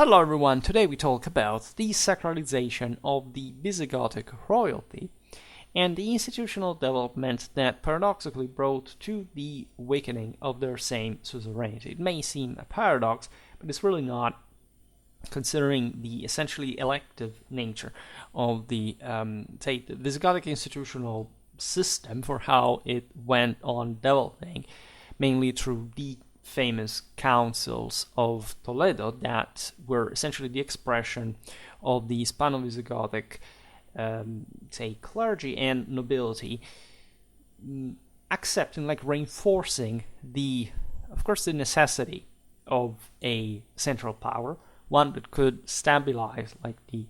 Hello everyone, today we talk about the sacralization of the Visigothic royalty and the institutional development that paradoxically brought to the weakening of their same suzerainty. It may seem a paradox, but it's really not, considering the essentially elective nature of the Visigothic institutional system for how it went on developing, mainly through the famous Councils of Toledo that were essentially the expression of the Hispano-Visigothic clergy and nobility, accepting, reinforcing of course, the necessity of a central power, one that could stabilize the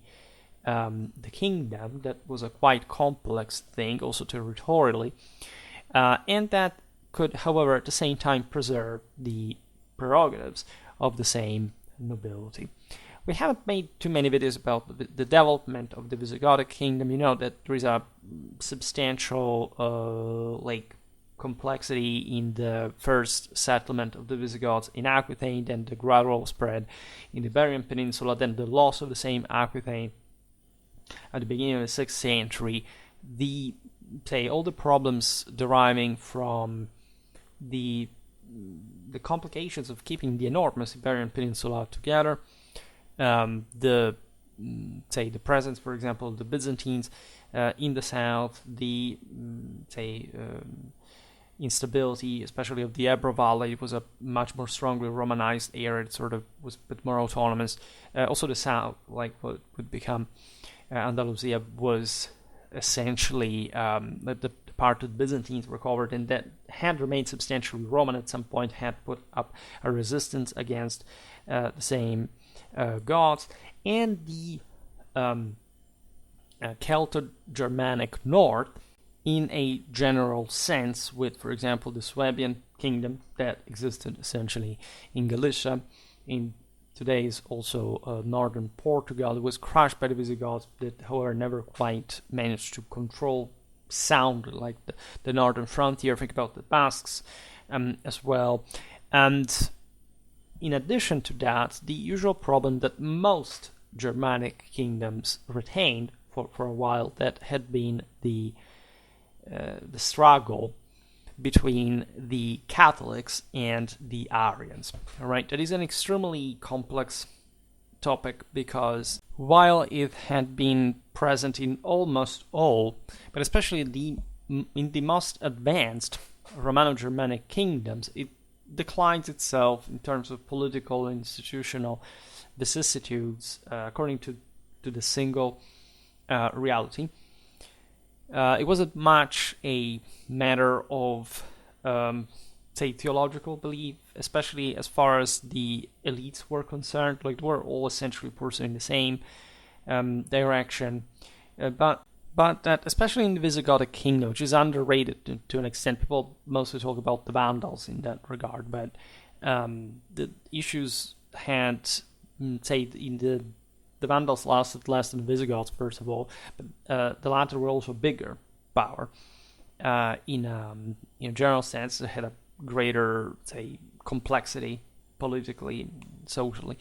kingdom. That was a quite complex thing, also territorially, and that could, however, at the same time preserve the prerogatives of the same nobility. We haven't made too many videos about the development of the Visigothic kingdom. You know that there is a substantial complexity in the first settlement of the Visigoths in Aquitaine, then the gradual spread in the Iberian Peninsula, then the loss of the same Aquitaine at the beginning of the 6th century, all the problems deriving from the complications of keeping the enormous Iberian Peninsula together, the presence, for example, of the Byzantines in the south, the instability, especially of the Ebro Valley. It was a much more strongly Romanized area. It sort of was a bit more autonomous. Also, the south, what would become Andalusia, was essentially the part that the Byzantines recovered and that had remained substantially Roman at some point, had put up a resistance against the same Goths, and the Celto-Germanic north in a general sense, with, for example, the Swabian kingdom that existed essentially in Galicia, in today's also northern Portugal. It was crushed by the Visigoths, that, however, never quite managed to control sound the northern frontier. Think about the Basques as well. And in addition to that, the usual problem that most Germanic kingdoms retained for a while, that had been the struggle between the Catholics and the Arians. All right, that is an extremely complex topic, because while it had been present in almost all, but especially in the most advanced Romano-Germanic kingdoms, it declines itself in terms of political and institutional vicissitudes according to the single reality. It wasn't much a matter of theological belief, especially as far as the elites were concerned. They were all essentially pursuing the same direction, but that, especially in the Visigothic kingdom, which is underrated to an extent, people mostly talk about the Vandals in that regard, but the issues had, the Vandals lasted less than the Visigoths, first of all, but the latter were also bigger power in a general sense. They had a greater, complexity politically, socially,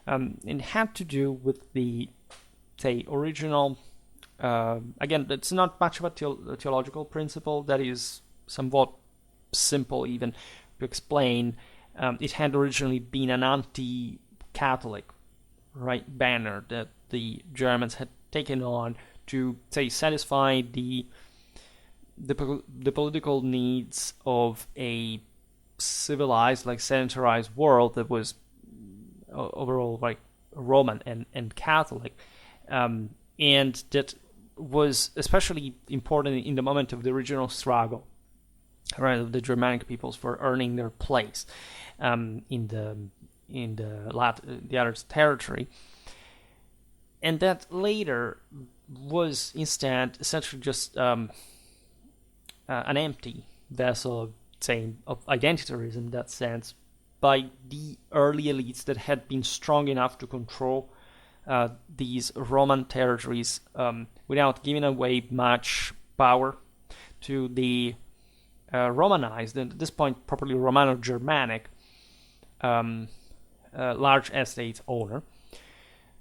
and had to do with the, original. Again, it's not much of a theological principle. That is somewhat simple even to explain. It had originally been an anti-Catholic banner that the Germans had taken on to satisfy the political needs of a civilized, sedentarized world that was overall Roman and Catholic, and that was especially important in the moment of the original struggle, of the Germanic peoples for earning their place in the other territory, and that later was instead essentially just an empty vessel of identitarism in that sense, by the early elites that had been strong enough to control these Roman territories without giving away much power to the Romanized, and at this point properly Romano-Germanic large estate owner.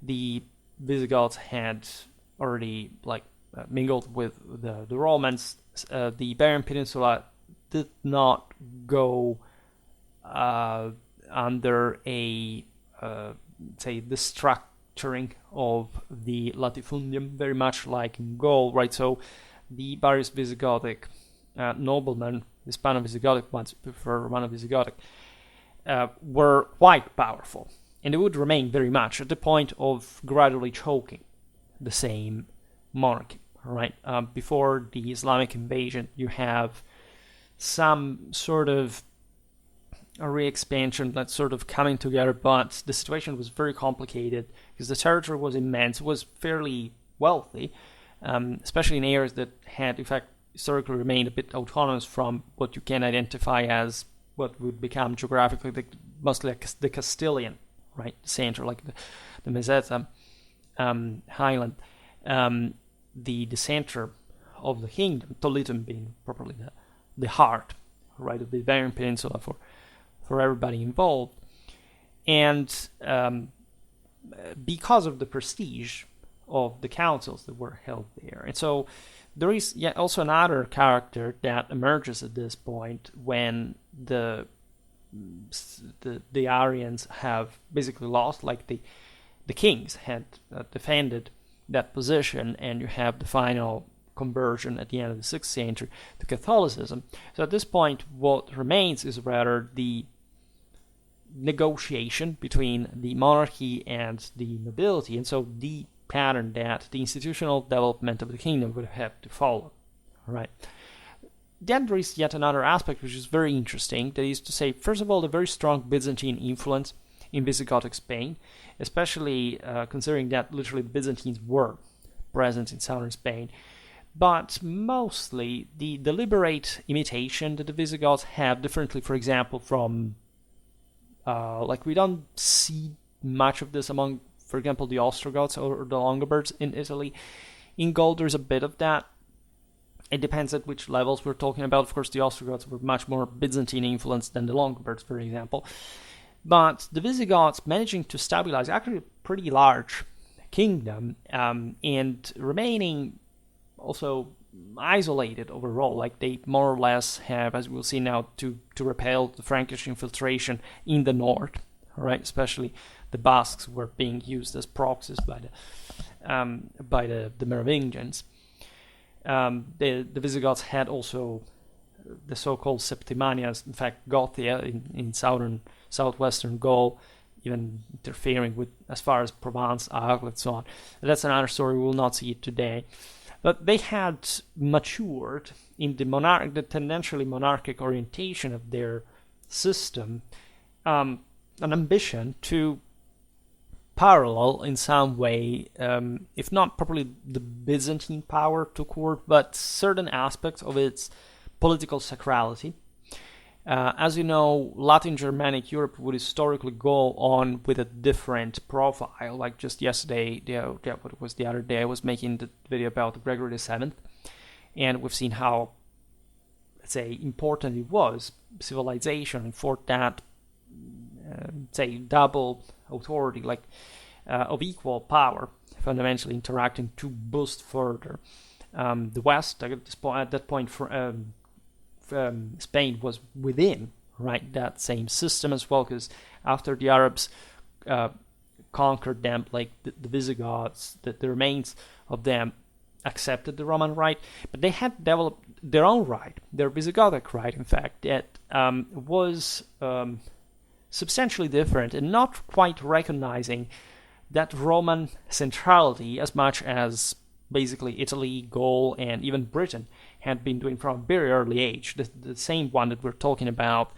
the Visigoths had already mingled with the Romans. The Iberian Peninsula did not go under the structuring of the latifundium, very much like in Gaul, right? So the various Visigothic noblemen, Hispano-Visigothic ones, prefer Romano-Visigothic, were quite powerful, and they would remain very much at the point of gradually choking the same monarchy, right? Before the Islamic invasion, you have some sort of a re-expansion that's sort of coming together, but the situation was very complicated because the territory was immense. It was fairly wealthy, especially in areas that had, in fact, historically remained a bit autonomous from what you can identify as what would become geographically mostly like the Castilian, right, center, like the Meseta highland, the center of the kingdom, Toledo being properly the heart, right, of the Iberian Peninsula for everybody involved. And because of the prestige of the councils that were held there. And so there is also another character that emerges at this point when the Arians have basically lost, like the kings had defended that position, and you have the final conversion at the end of the 6th century to Catholicism. So at this point, what remains is rather the negotiation between the monarchy and the nobility, and so the pattern that the institutional development of the kingdom would have to follow. All right. Then there is yet another aspect which is very interesting, that is to say, first of all, the very strong Byzantine influence in Visigothic Spain, especially considering that literally the Byzantines were present in southern Spain, but mostly the deliberate imitation that the Visigoths have, differently, for example, from we don't see much of this among, for example, the Ostrogoths or the Longobards in Italy. In Gaul, there's a bit of that. It depends at which levels we're talking about. Of course, the Ostrogoths were much more Byzantine influenced than the Longobards, for example. But the Visigoths managing to stabilize actually a pretty large kingdom and remaining also isolated overall. Like they more or less have, as we'll see now, to repel the Frankish infiltration in the north, right? Especially the Basques were being used as proxies by the Merovingians. The Visigoths had also the so-called Septimanias, in fact, Gothia in southwestern Gaul, even interfering with as far as Provence, Arles, and so on. That's another story. We will not see it today. But they had matured in the tendentially monarchic orientation of their system, an ambition to parallel in some way, if not properly the Byzantine power to court, but certain aspects of its political sacrality. As you know, Latin-Germanic Europe would historically go on with a different profile. Like just yesterday, what it was the other day, I was making the video about Gregory VII, and we've seen how, let's say, important it was, civilization, and for that, double authority, of equal power, fundamentally interacting to boost further the West. At that point, Spain was within, right, that same system as well, because after the Arabs conquered them, like the Visigoths, the remains of them accepted the Roman right, but they had developed their own right, their Visigothic right, in fact, that was substantially different and not quite recognizing that Roman centrality as much as basically Italy, Gaul, and even Britain had been doing from a very early age. The same one that we're talking about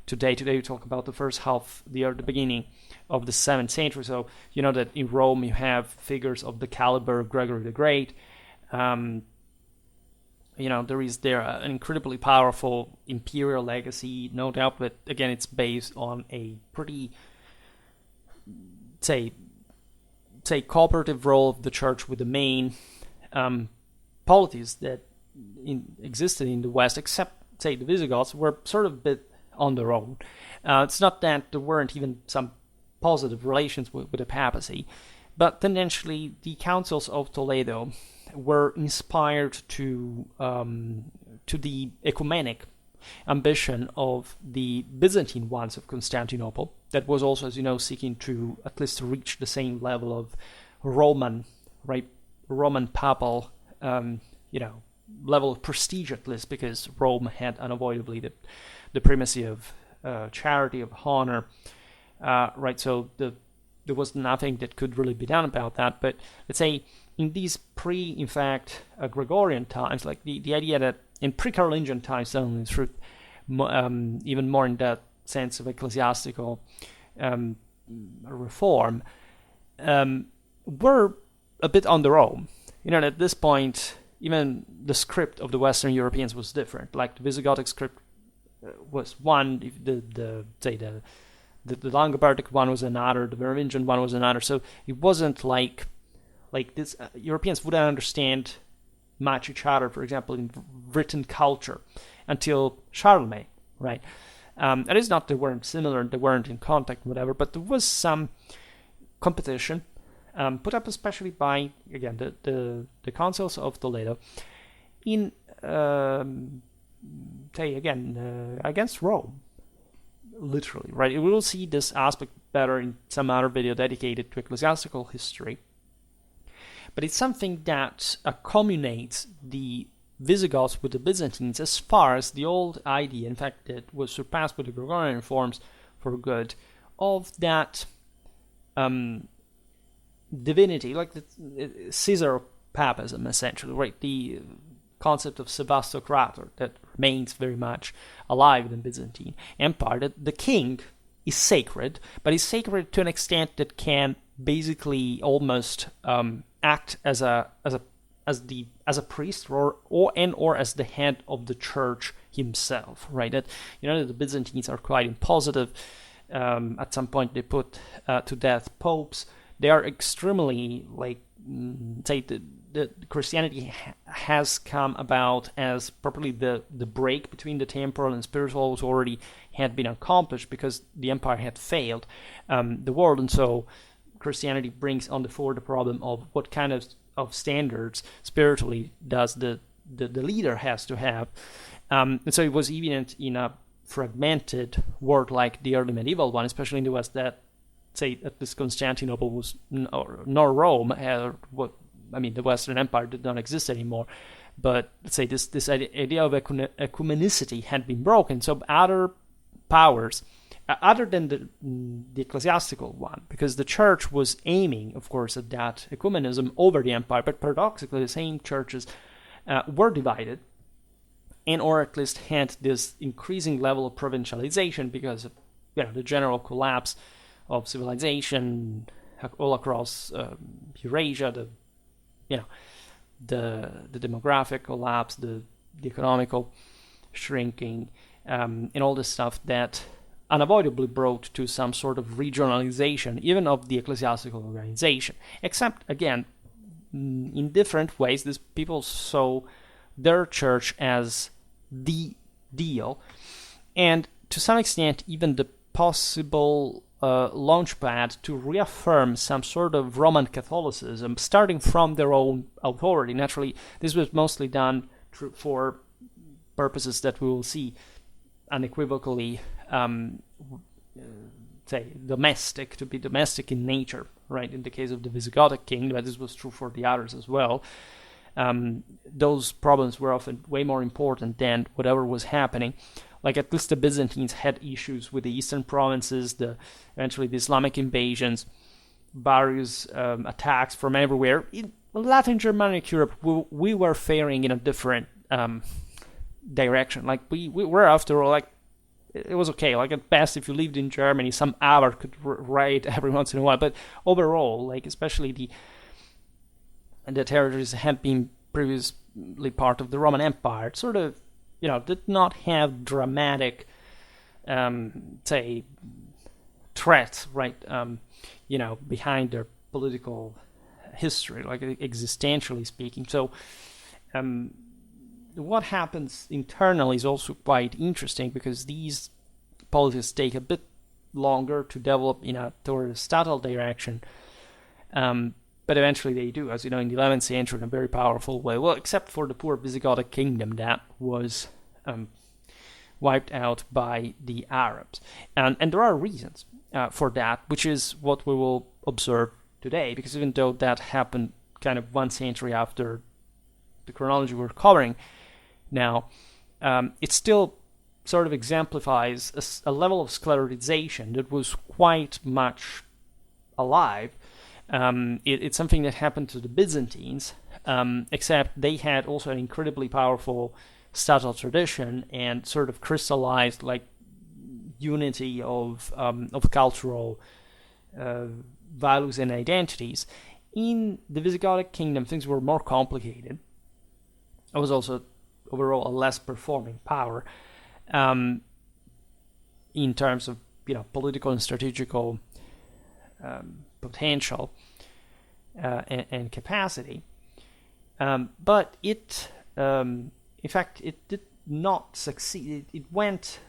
today. Today we talk about the first half, the beginning of the 7th century. So you know that in Rome you have figures of the caliber of Gregory the Great. There is an incredibly powerful imperial legacy, no doubt, but again, it's based on a pretty, say cooperative role of the church with the main polities that existed in the West, except, say, the Visigoths were sort of a bit on their own. It's not that there weren't even some positive relations with the papacy, But tendentially, the Councils of Toledo were inspired to the ecumenic ambition of the Byzantine ones of Constantinople, that was also, as you know, seeking to at least reach the same level of Roman, right, Roman papal, level of prestige at least, because Rome had unavoidably the primacy of charity, of honor, right? So there was nothing that could really be done about that. But let's say in these Gregorian times, like the idea that in pre-Carolingian times, certainly through even more in that sense of ecclesiastical reform, were a bit on their own. At this point, even the script of the Western Europeans was different. Like the Visigothic script was one, the Langobardic one was another, the Merovingian one was another. So it wasn't like this. Europeans wouldn't understand much each other, for example, in written culture until Charlemagne, right? It is not they weren't similar, they weren't in contact, whatever, but there was some competition put up especially by, again, the Councils of Toledo in, against Rome, literally, right? We will see this aspect better in some other video dedicated to ecclesiastical history. But it's something that accommodates the Visigoths with the Byzantines as far as the old idea, in fact, that was surpassed with the Gregorian reforms for good, of that divinity, like the Caesar papism, essentially, right? The concept of Sebastocrator that remains very much alive in the Byzantine Empire, that the king is sacred, but is sacred to an extent that can basically almost act as a priest or as the head of the church himself, right? That the Byzantines are quite impositive. At some point, they put to death popes. They are extremely the Christianity has come about as properly the break between the temporal and spiritual was already had been accomplished because the empire had failed the world, and so Christianity brings on the fore the problem of what kind of standards spiritually does the leader has to have. And so it was evident in a fragmented world like the early medieval one, especially in the West, that say that this Constantinople was nor Rome, the Western Empire did not exist anymore. But let's say this idea of ecumenicity had been broken. So other powers, other than the ecclesiastical one, because the church was aiming, of course, at that ecumenism over the empire, but paradoxically the same churches were divided, and or at least had this increasing level of provincialization because of the general collapse of civilization all across Eurasia, the demographic collapse, the economical shrinking, and all this stuff that unavoidably brought to some sort of regionalization, even of the ecclesiastical organization. Except, again, in different ways, these people saw their church as the deal, and to some extent, even the possible launchpad to reaffirm some sort of Roman Catholicism, starting from their own authority. Naturally, this was mostly done for purposes that we will see unequivocally, domestic, to be domestic in nature, right? In the case of the Visigothic Kingdom, but this was true for the others as well. Those problems were often way more important than whatever was happening. Like at least the Byzantines had issues with the eastern provinces, eventually the Islamic invasions, various attacks from everywhere. In Latin-Germanic Europe, we were faring in a different direction. Like we were, after all, like it was okay. Like at best, if you lived in Germany, some hour could raid every once in a while. But overall, like especially the territories that had been previously part of the Roman Empire, sort of, did not have dramatic, threats, right, behind their political history, like existentially speaking. So, what happens internally is also quite interesting because these policies take a bit longer to develop in a toward a statal direction. But eventually they do, as you know, in the 11th century in a very powerful way. Well, except for the poor Visigothic kingdom that was wiped out by the Arabs. And there are reasons for that, which is what we will observe today, because even though that happened kind of 1 century after the chronology we're covering now, it still sort of exemplifies a level of sclerotization that was quite much alive. It's something that happened to the Byzantines, except they had also an incredibly powerful statal tradition and sort of crystallized like unity of cultural values and identities. In the Visigothic kingdom, things were more complicated. It was also overall a less performing power in terms of political and strategical potential and capacity, but it in fact it did not succeed. It went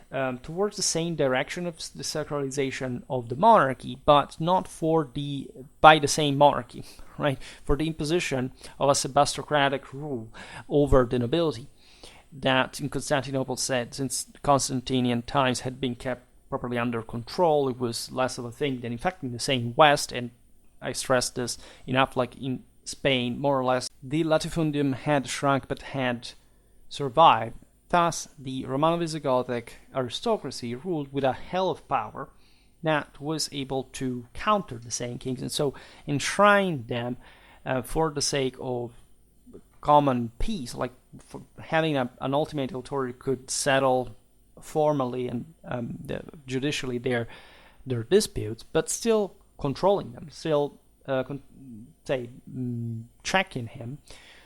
towards the same direction of the sacralization of the monarchy, but not by the same monarchy, right? For the imposition of a sebastocratic rule over the nobility that in Constantinople said, since Constantinian times had been kept properly under control, it was less of a thing than in fact in the same West, and I stress this enough, like in Spain, more or less, the latifundium had shrunk but had survived. Thus, the Romano-Visigothic aristocracy ruled with a hell of power that was able to counter the same kings, and so enshrined them for the sake of common peace, like for having an ultimate authority could settle formally and judicially their disputes, but still controlling them, still checking him.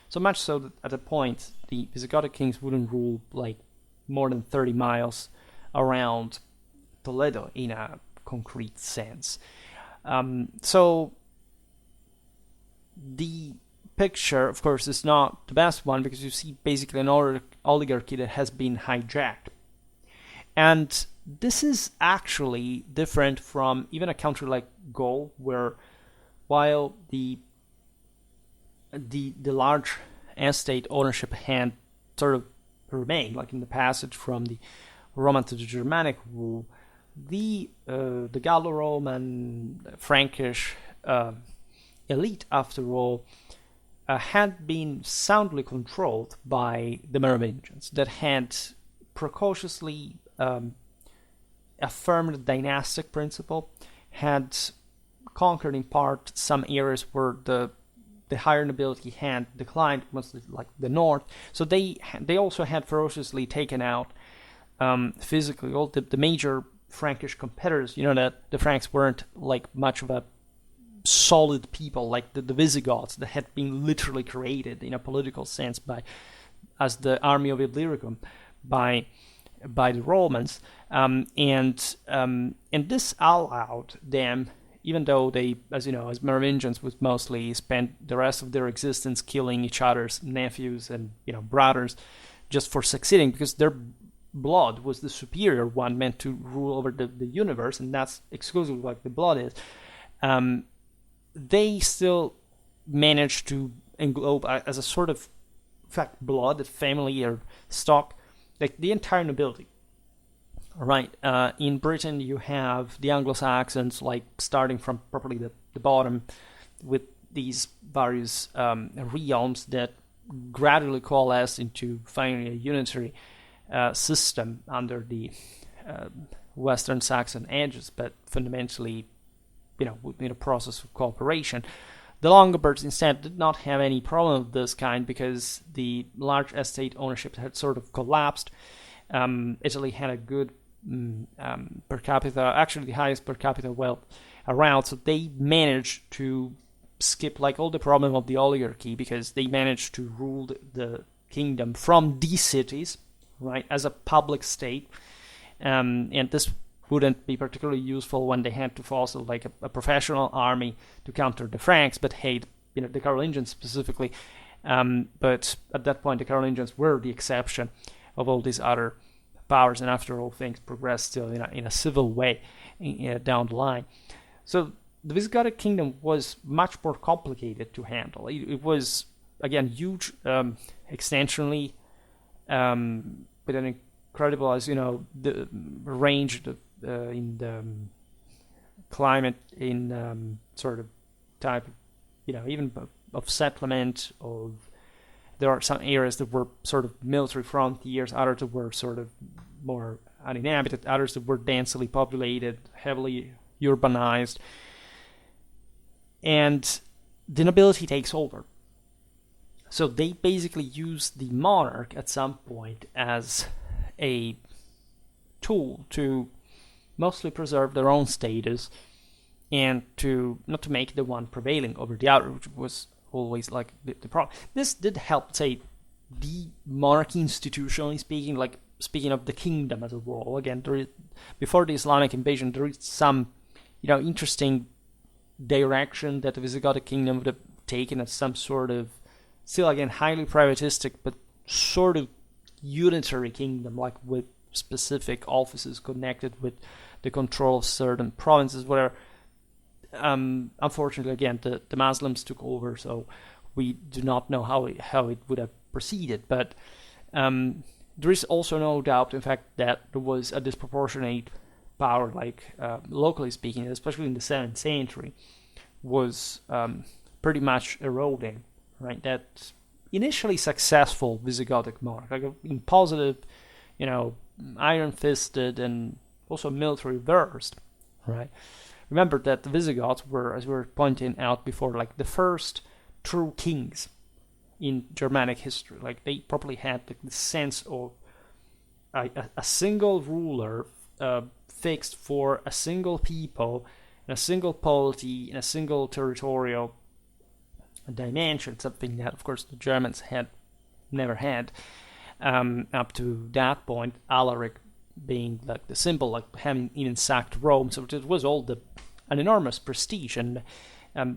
So much so that at a point the Visigothic kings wouldn't rule like more than 30 miles around Toledo in a concrete sense. So the picture, of course, is not the best one, because you see basically an oligarchy that has been hijacked. And this is actually different from even a country like Gaul, where while the large estate ownership had sort of remained, like in the passage from the Roman to the Germanic rule, the Gallo-Roman, Frankish elite, after all, had been soundly controlled by the Merovingians, that had precociously affirmed the dynastic principle, had conquered in part some areas where the higher nobility had declined, mostly like the north. So they also had ferociously taken out physically all the major Frankish competitors. You know that the Franks weren't like much of a solid people like the Visigoths that had been literally created in a political sense as the army of Illyricum by the Romans, and this allowed them, even though they, as you know, as Merovingians would mostly spend the rest of their existence killing each other's nephews and brothers just for succeeding, because their blood was the superior one meant to rule over the universe, and that's exclusively what the blood is. They still managed to englobe as a sort of, in fact, blood, family or stock, like the entire nobility. All right. In Britain, you have the Anglo-Saxons, like starting from properly the bottom, with these various realms that gradually coalesce into finally a unitary system under the Western Saxon edges, but fundamentally, in a process of cooperation. The Longobards instead did not have any problem of this kind, because the large estate ownership had sort of collapsed. Italy had a good per capita, actually the highest per capita wealth around, so they managed to skip like all the problem of the oligarchy, because they managed to rule the kingdom from these cities, right, as a public state, and this wouldn't be particularly useful when they had to foster like a professional army to counter the Franks, but hate the Carolingians specifically. But at that point, the Carolingians were the exception of all these other powers, and after all, things progressed still in a civil way down the line. So the Visigothic kingdom was much more complicated to handle. It was, again, huge extensionally, with an incredible, as the range in the climate, in sort of type, even of settlement. There are some areas that were sort of military frontiers, others that were sort of more uninhabited, others that were densely populated, heavily urbanized. And the nobility takes over. So they basically use the monarch at some point as a tool to mostly preserve their own status and to not to make the one prevailing over the other, which was always like the problem. This did help, say, the monarchy institutionally speaking, like speaking of the kingdom as a whole. Again, before the Islamic invasion, there is some, interesting direction that the Visigothic kingdom would have taken as some sort of, still again, highly privatistic, but sort of unitary kingdom, like with specific offices connected with the control of certain provinces, where unfortunately, again, the Muslims took over, so we do not know how it would have proceeded. But there is also no doubt, in fact, that there was a disproportionate power, like locally speaking, especially in the 7th century, was pretty much eroding, right? That initially successful Visigothic monarch, like in positive, iron-fisted and also military versed, right? Remember that the Visigoths were, as we were pointing out before, like the first true kings in Germanic history. Like they probably had the sense of a single ruler fixed for a single people, in a single polity, in a single territorial dimension, something that, of course, the Germans had never had up to that point. Alaric being like the symbol, like having even sacked Rome, so it was all an enormous prestige. And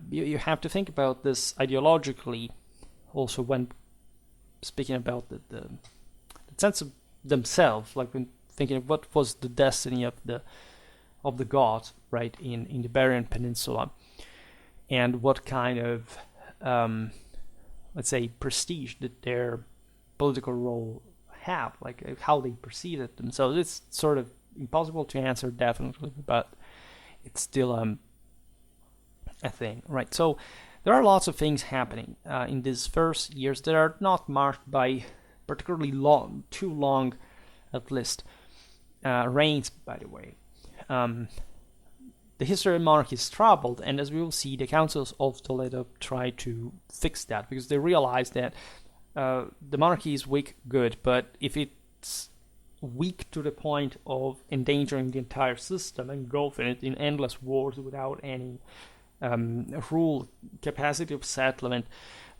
you have to think about this ideologically also when speaking about the sense of themselves, like when thinking of what was the destiny of the gods, right, in the Iberian Peninsula, and what kind of let's say prestige did their political role have, like how they perceived it themselves. It's sort of impossible to answer definitely, but it's still a thing, right? So there are lots of things happening in these first years that are not marked by particularly too long, at least, reigns, by the way. The history of monarchy is troubled, and as we will see, the Councils of Toledo try to fix that, because they realize that the monarchy is weak, good, but if it's weak to the point of endangering the entire system, engulfing it in endless wars without any rule, capacity of settlement,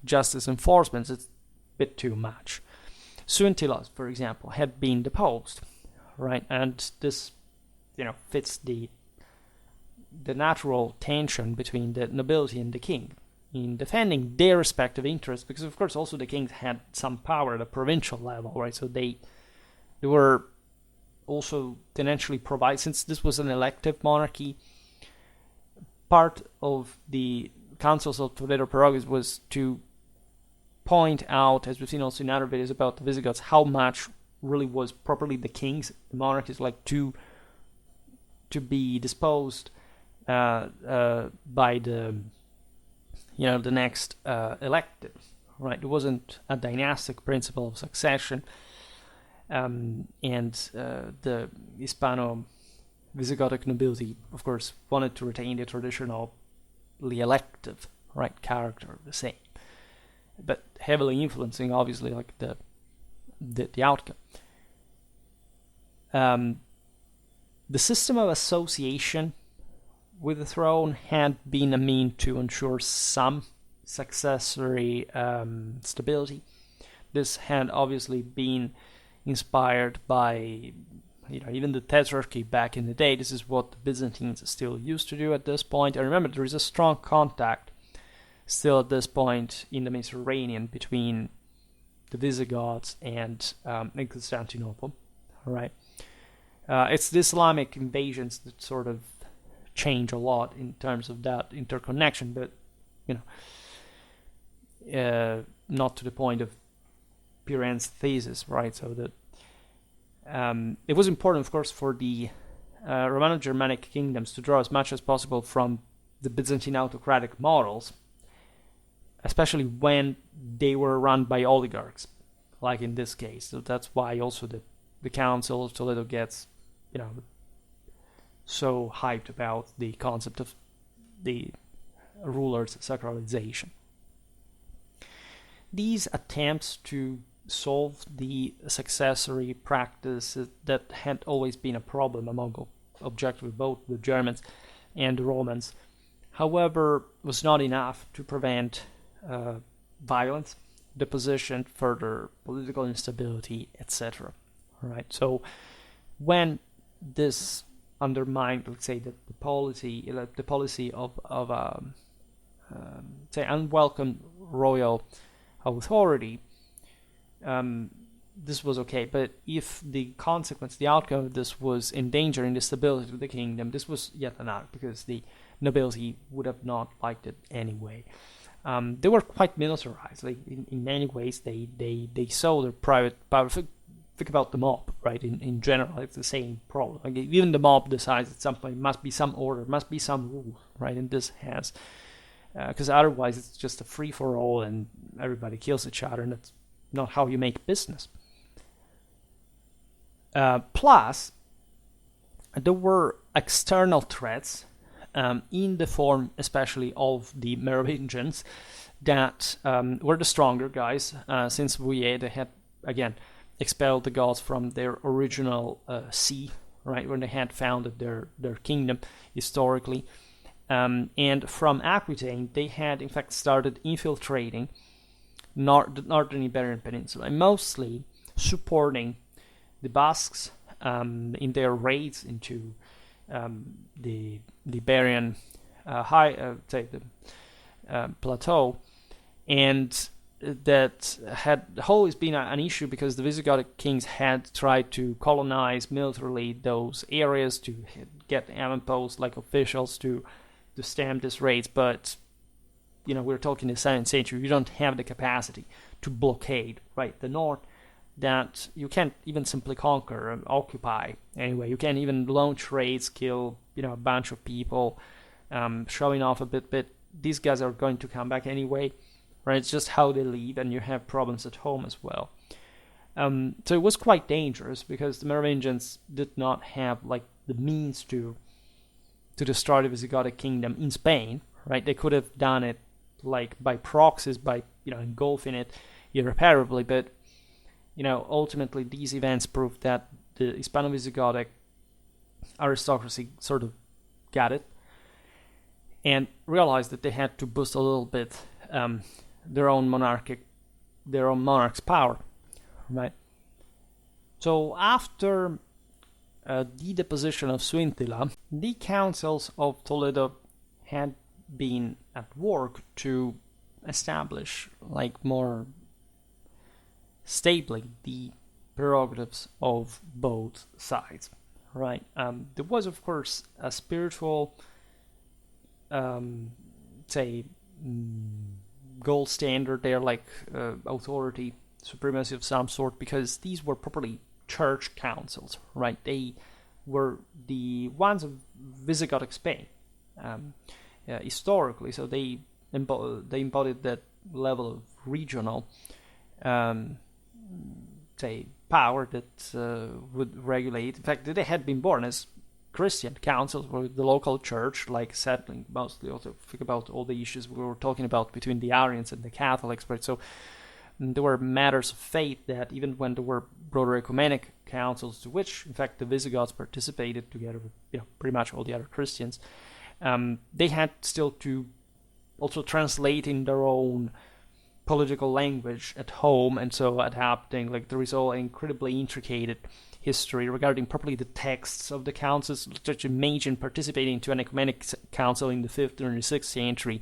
justice enforcement, it's a bit too much. Suintilas, for example, had been deposed, right? And this, fits the natural tension between the nobility and the king in defending their respective interests, because of course also the kings had some power at a provincial level, right? So they were also financially provided, since this was an elective monarchy. Part of the Councils of Toledo prerogatives was to point out, as we've seen also in other videos about the Visigoths, how much really was properly the kings, the monarchies, like to be disposed by the the next elected, right? It wasn't a dynastic principle of succession, and the Hispano-Visigothic nobility, of course, wanted to retain the traditionally elective, right, character the same, but heavily influencing, obviously, like the outcome. The system of association with the throne had been a mean to ensure some successory stability. This had obviously been inspired by even the tetrarchy back in the day. This is what the Byzantines still used to do at this point. And remember, there is a strong contact still at this point in the Mediterranean between the Visigoths and Constantinople. All right, it's the Islamic invasions that sort of change a lot in terms of that interconnection, but not to the point of pure antithesis, right? So that it was important, of course, for the Romano-Germanic kingdoms to draw as much as possible from the Byzantine autocratic models, especially when they were run by oligarchs, like in this case. So that's why also the Council of Toledo gets, so hyped about the concept of the ruler's sacralization. These attempts to solve the successory practices that had always been a problem among objectively both the Germans and the Romans, however, was not enough to prevent violence, deposition, further political instability, etc. Right. So when this undermined, let's say, the policy of say unwelcome royal authority, this was okay. But if the consequence, the outcome of this was endangering the stability of the kingdom, this was yet another, because the nobility would have not liked it anyway. They were quite militarized. Like in many ways, they saw their private power. Think about the mob, right? In general, it's the same problem. Like even the mob decides at some point must be some order, must be some rule, right? And this has, because otherwise it's just a free for all and everybody kills each other, and that's not how you make business. Plus, there were external threats in the form, especially of the Merovingians, that were the stronger guys, since they had again expelled the Goths from their original see, right, when they had founded their kingdom historically. And from Aquitaine, they had in fact started infiltrating the northern Iberian Peninsula, and mostly supporting the Basques in their raids into the Iberian plateau, and that had always been an issue because the Visigothic kings had tried to colonize militarily those areas to get avamposts like officials to stamp these raids, but we're talking the 7th century. You don't have the capacity to blockade, right, the north, that you can't even simply conquer and occupy. Anyway, you can't even launch raids, kill a bunch of people, showing off a bit, but these guys are going to come back anyway, right? It's just how they leave, and you have problems at home as well. So it was quite dangerous because the Merovingians did not have like the means to destroy the Visigothic kingdom in Spain, right? They could have done it like by proxies, by engulfing it irreparably, but ultimately these events proved that the Hispano-Visigothic aristocracy sort of got it and realized that they had to boost a little bit their own monarch's power, right? So after the deposition of Suintila, the councils of Toledo had been at work to establish like more stably the prerogatives of both sides, right? There was, of course, a spiritual, gold standard there, like authority, supremacy of some sort, because these were properly church councils, right? They were the ones of Visigothic Spain historically, so they embodied that level of regional power that would regulate. In fact, they had been born as Christian councils with the local church, like settling mostly. Also, think about all the issues we were talking about between the Arians and the Catholics, right? So there were matters of faith that even when there were broader ecumenic councils, to which, in fact, the Visigoths participated together with pretty much all the other Christians, they had still to also translate in their own political language at home, and so adapting. Like there is all incredibly intricate history regarding properly the texts of the councils. Such imagine participating to an ecumenic council in the 5th or the 6th century,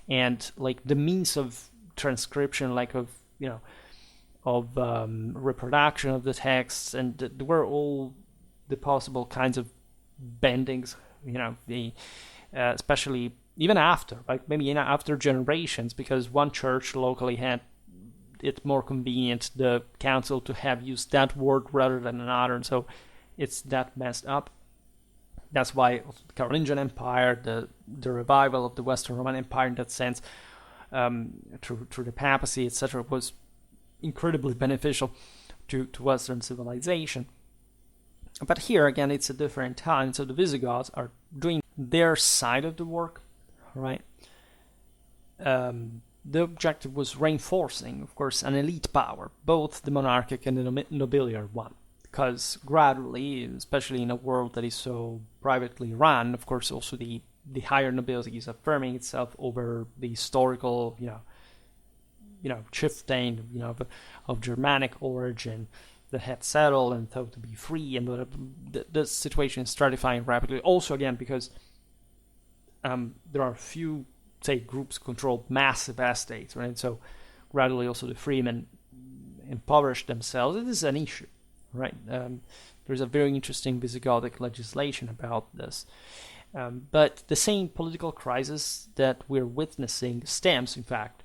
and like the means of transcription, like of reproduction of the texts, and there were all the possible kinds of bendings the especially even after, like maybe after generations, because one church locally had it more convenient, the council, to have used that word rather than another, and so it's that messed up. That's why the Carolingian Empire, the revival of the Western Roman Empire in that sense, through the papacy, etc., was incredibly beneficial to Western civilization. But here again, it's a different time, so the Visigoths are doing their side of the work, right? The objective was reinforcing, of course, an elite power, both the monarchic and the nobiliar one, because gradually, especially in a world that is so privately run, of course, also the higher nobility is affirming itself over the historical, chieftain, of Germanic origin that had settled and thought to be free, and the situation is stratifying rapidly. Also, again, because there are few, say, groups control massive estates, right? So gradually also the freemen impoverish themselves. It is an issue, right? There's a very interesting Visigothic legislation about this. But the same political crisis that we're witnessing stems, in fact,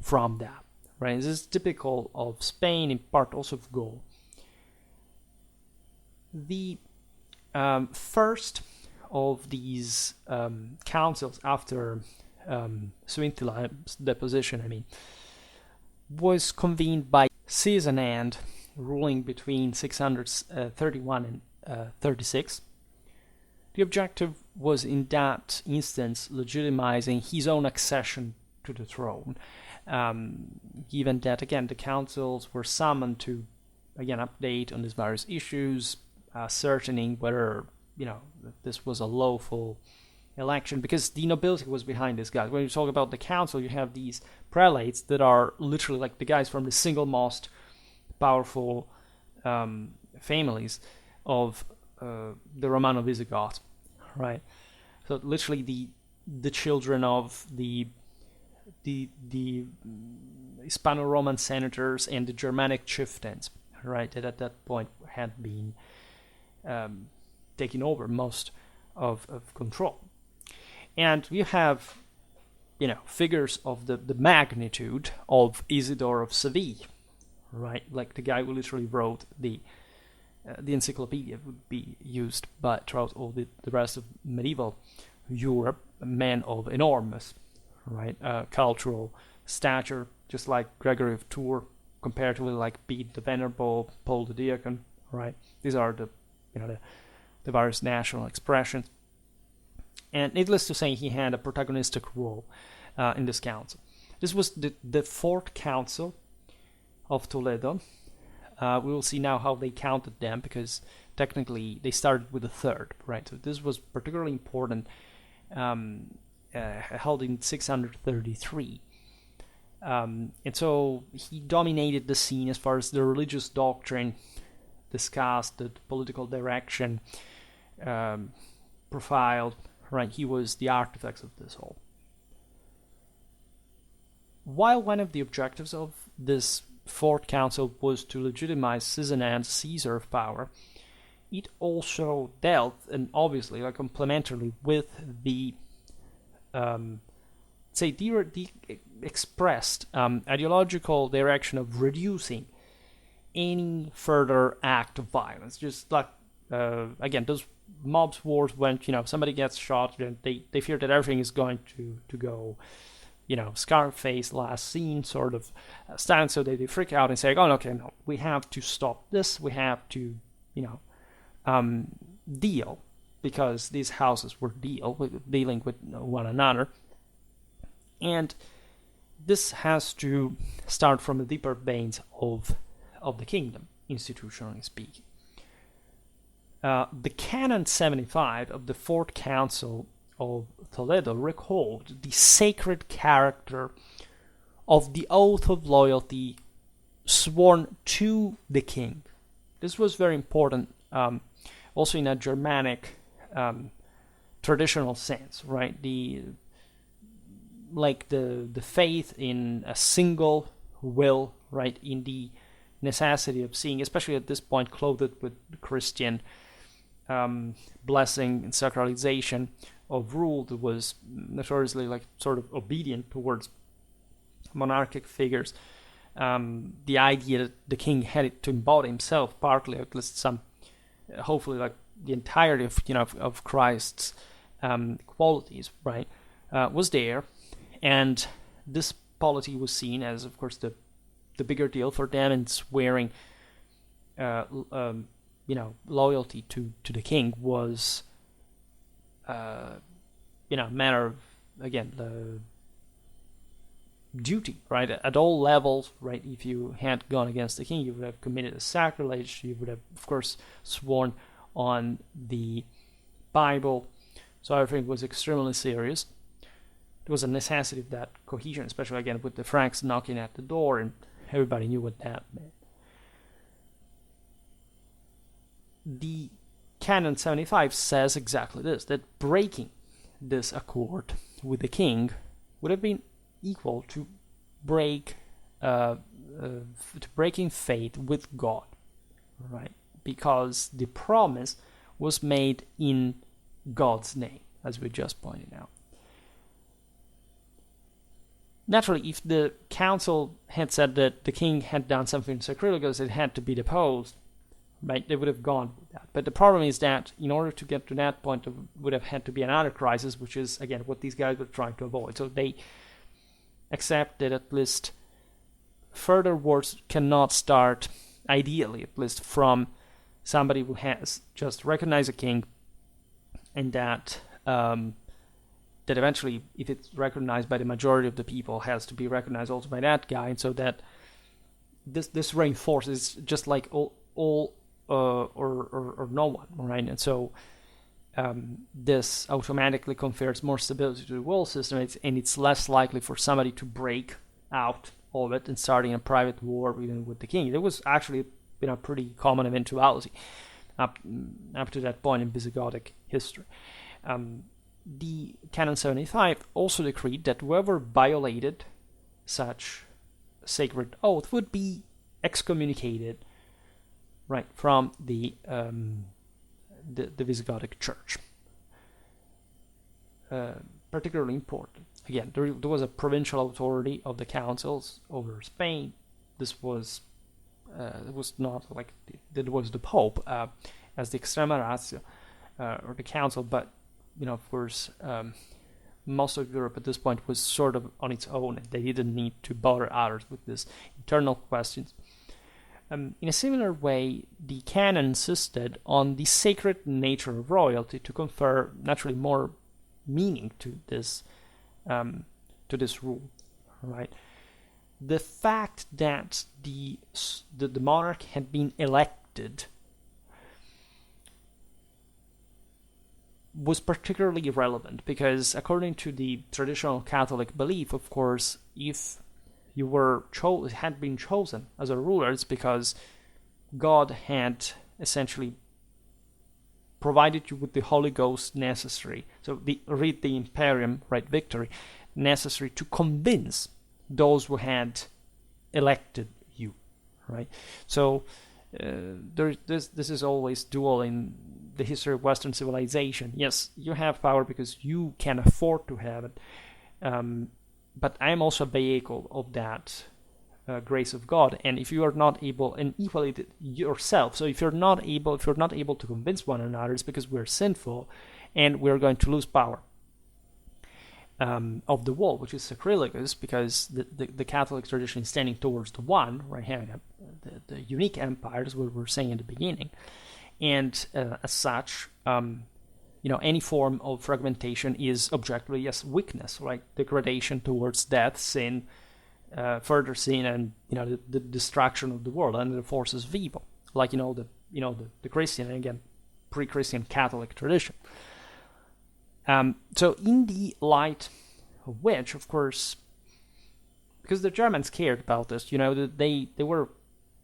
from that, right? This is typical of Spain, in part also of Gaul. The first of these councils after Suintilla's deposition, was convened by Sigismund, ruling between 631 and 36. The objective was, in that instance, legitimizing his own accession to the throne, given that, again, the councils were summoned to, again, update on these various issues, ascertaining whether, this was a lawful election, because the nobility was behind this guy. When you talk about the council, you have these prelates that are literally like the guys from the single most powerful families of the Romano-Visigoths, right? So literally the children of the Hispano-Roman senators and the Germanic chieftains, right, that at that point had been taking over most of control. And we have, figures of the magnitude of Isidore of Seville, right? Like the guy who literally wrote the encyclopedia would be used throughout all the rest of medieval Europe, a man of enormous, right, cultural stature, just like Gregory of Tours, comparatively like Bede the Venerable, Paul the Deacon, right? These are the various national expressions. And needless to say, he had a protagonistic role in this council. This was the fourth council of Toledo. We will see now how they counted them, because technically they started with the third, right? So this was particularly important, held in 633. And so he dominated the scene as far as the religious doctrine discussed, the political direction profiled, right? He was the architect of this whole. While one of the objectives of this Fourth Council was to legitimize Sigismund's Caesar of power, it also dealt, and obviously complementarily, with the expressed ideological direction of reducing any further act of violence. Just like, again, those mobs wars when, somebody gets shot, they fear that everything is going to go, Scarface last scene sort of stance, so they freak out and say, oh, okay, no, we have to stop this, we have to, deal, because these houses were dealing with one another. And this has to start from the deeper veins of the kingdom, institutionally speaking. The Canon 75 of the Fourth Council of Toledo recalled the sacred character of the oath of loyalty sworn to the king. This was very important, also in a Germanic traditional sense, right? The faith in a single will, right? In the necessity of seeing, especially at this point, clothed with Christian blessing and sacralization of rule that was notoriously like sort of obedient towards monarchic figures. The idea that the king had to embody himself, partly at least some, hopefully like the entirety of Christ's qualities, right, was there, and this polity was seen as, of course, the bigger deal for them, and swearing, loyalty to the king was, matter of, again, the duty, right, at all levels, right. If you had gone against the king, you would have committed a sacrilege. You would have, of course, sworn on the Bible. So everything was extremely serious. There was a necessity of that cohesion, especially again with the Franks knocking at the door, and everybody knew what that meant. The Canon 75 says exactly this, that breaking this accord with the king would have been equal to breaking faith with God, right? Because the promise was made in God's name, as we just pointed out. Naturally, if the council had said that the king had done something sacrilege, it had to be deposed, right? They would have gone with that. But the problem is that in order to get to that point, there would have had to be another crisis, which is, again, what these guys were trying to avoid. So they accept that at least further wars cannot start, ideally, at least, from somebody who has just recognized a king, and that that eventually, if it's recognized by the majority of the people, has to be recognized also by that guy, and so that this reinforces just like all or no one, right? And so this automatically confers more stability to the world system, and it's less likely for somebody to break out of it and starting a private war even with the king. It was actually a pretty common eventuality up to that point in Visigothic history. The Canon 75 also decreed that whoever violated such sacred oath would be excommunicated, right, from the Visigothic Church. Particularly important. Again, there was a provincial authority of the councils over Spain. This was it was not like it was the Pope as the extrema ratio or the council, but of course, most of Europe at this point was sort of on its own, and they didn't need to bother others with these internal questions. In a similar way, the canon insisted on the sacred nature of royalty to confer naturally more meaning to this rule, right? The fact that the monarch had been elected was particularly relevant because, according to the traditional Catholic belief, of course, if you had been chosen as a ruler, it's because God had essentially provided you with the Holy Ghost necessary. So read the Imperium, right, victory, necessary to convince those who had elected you, right? So this is always dual in the history of Western civilization. Yes, you have power because you can afford to have it, but I am also a vehicle of that grace of God. And if you are not able, and equally yourself, so if you're not able to convince one another, it's because we're sinful, and we're going to lose power of the wall, which is sacrilegious, because the Catholic tradition is standing towards the one, right, having the unique empire, as we were saying in the beginning. And as such, any form of fragmentation is objectively, yes, weakness, right? Degradation towards death, sin, further sin, and the destruction of the world under the forces of evil, like the Christian, and again, pre-Christian Catholic tradition. So in the light of which, of course, because the Germans cared about this, they were,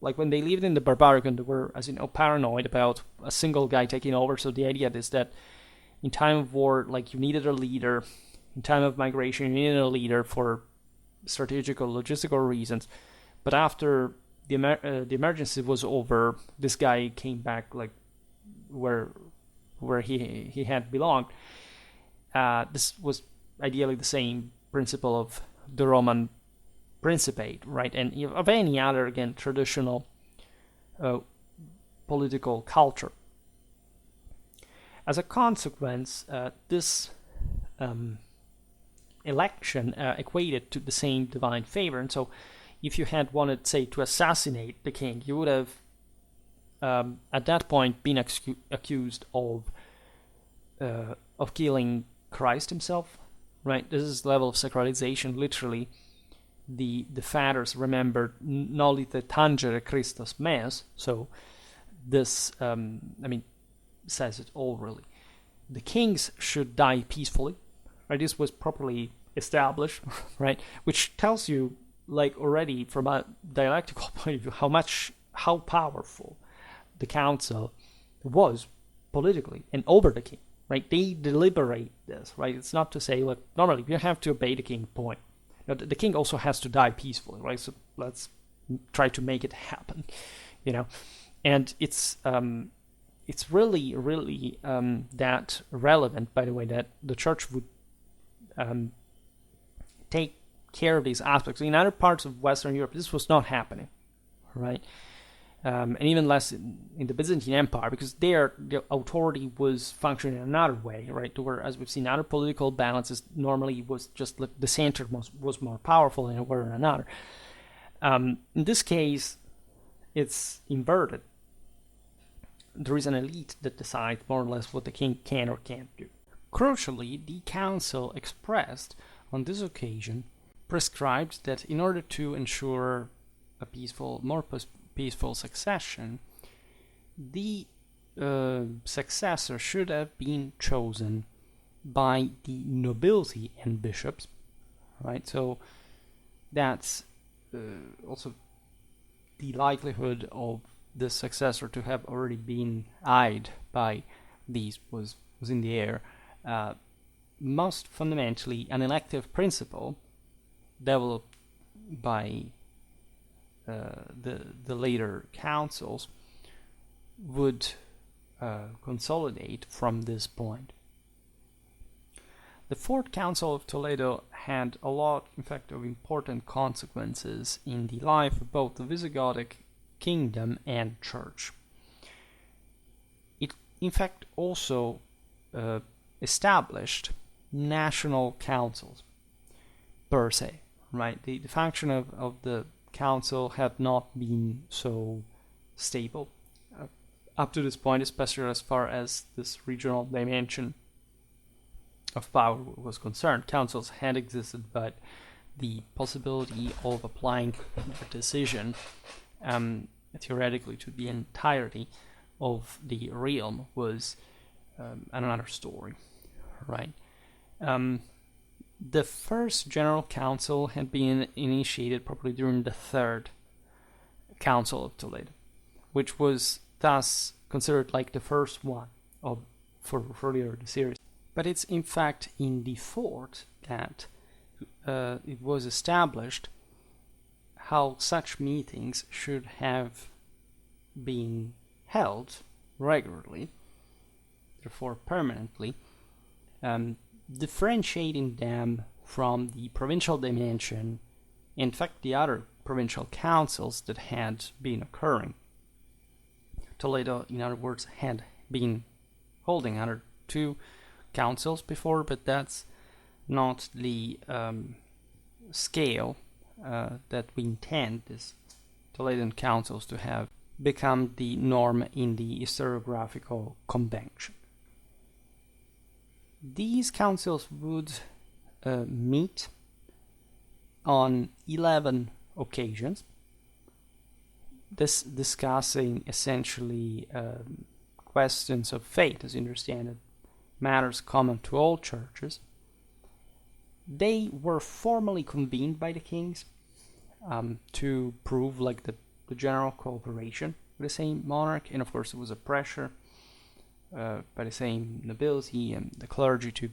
like, when they lived in the Barbaricum, they were, as paranoid about a single guy taking over. So the idea is that in time of war, like, you needed a leader. In time of migration, you needed a leader for strategical, logistical reasons. But after the emergency was over, this guy came back, like, where where he had belonged. This was ideally the same principle of the Roman Principate, right, and of any other, again, traditional political culture. As a consequence, this election equated to the same divine favor, and so if you had wanted, say, to assassinate the king, you would have at that point been accused of killing Christ himself, right? This is the level of sacralization. Literally, the fathers remembered nolite tangere Christus meus. So this, says it all really. The kings should die peacefully, right? This was properly established, right? Which tells you, like, already from a dialectical point of view, how powerful the council was politically and over the king, right? They deliberate this, right? It's not to say, look, normally you have to obey the king, point. Now, the king also has to die peacefully, right? So let's try to make it happen, And it's really, really that relevant, by the way, that the church would take care of these aspects. In other parts of Western Europe, this was not happening, right? And even less in the Byzantine Empire, because there the authority was functioning in another way, right? Where, as we've seen, other political balances normally was just like the center was more powerful in one or another. In this case, it's inverted. There is an elite that decides more or less what the king can or can't do. Crucially, the council expressed on this occasion prescribed that in order to ensure a more peaceful succession, the successor should have been chosen by the nobility and bishops, right? So that's also the likelihood of the successor to have already been eyed by these was in the air. Most fundamentally, an elective principle developed by the later councils would consolidate from this point. The Fourth Council of Toledo had a lot, in fact, of important consequences in the life of both the Visigothic Kingdom and Church. It, in fact, also established national councils per se, right? The function of the council had not been so stable up to this point, especially as far as this regional dimension of power was concerned. Councils had existed, but the possibility of applying the decision theoretically to the entirety of the realm was another story, right? The first General Council had been initiated probably during the Third Council of Toledo, which was thus considered like the first one for earlier the series. But it's in fact in the Fourth that it was established how such meetings should have been held regularly, therefore permanently, differentiating them from the provincial dimension, in fact the other provincial councils that had been occurring. Toledo, in other words, had been holding under two councils before, but that's not the scale that we intend these Toledan councils to have become the norm in the historiographical convention. These councils would meet on 11 occasions, discussing essentially questions of faith, as you understand it, matters common to all churches. They were formally convened by the kings to prove like the general cooperation with the same monarch, and of course there was a pressure by the same nobility and the clergy to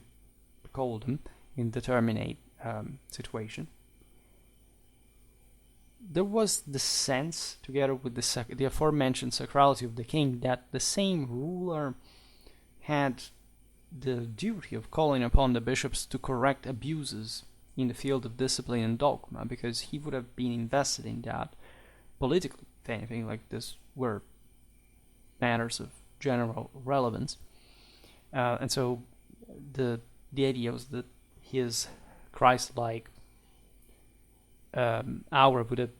call them in determinate situation. There was the sense, together with the aforementioned sacrality of the king, that the same ruler had the duty of calling upon the bishops to correct abuses in the field of discipline and dogma, because he would have been invested in that politically, if anything. Like, this were matters of general relevance. And so the idea was that his Christ-like aura would have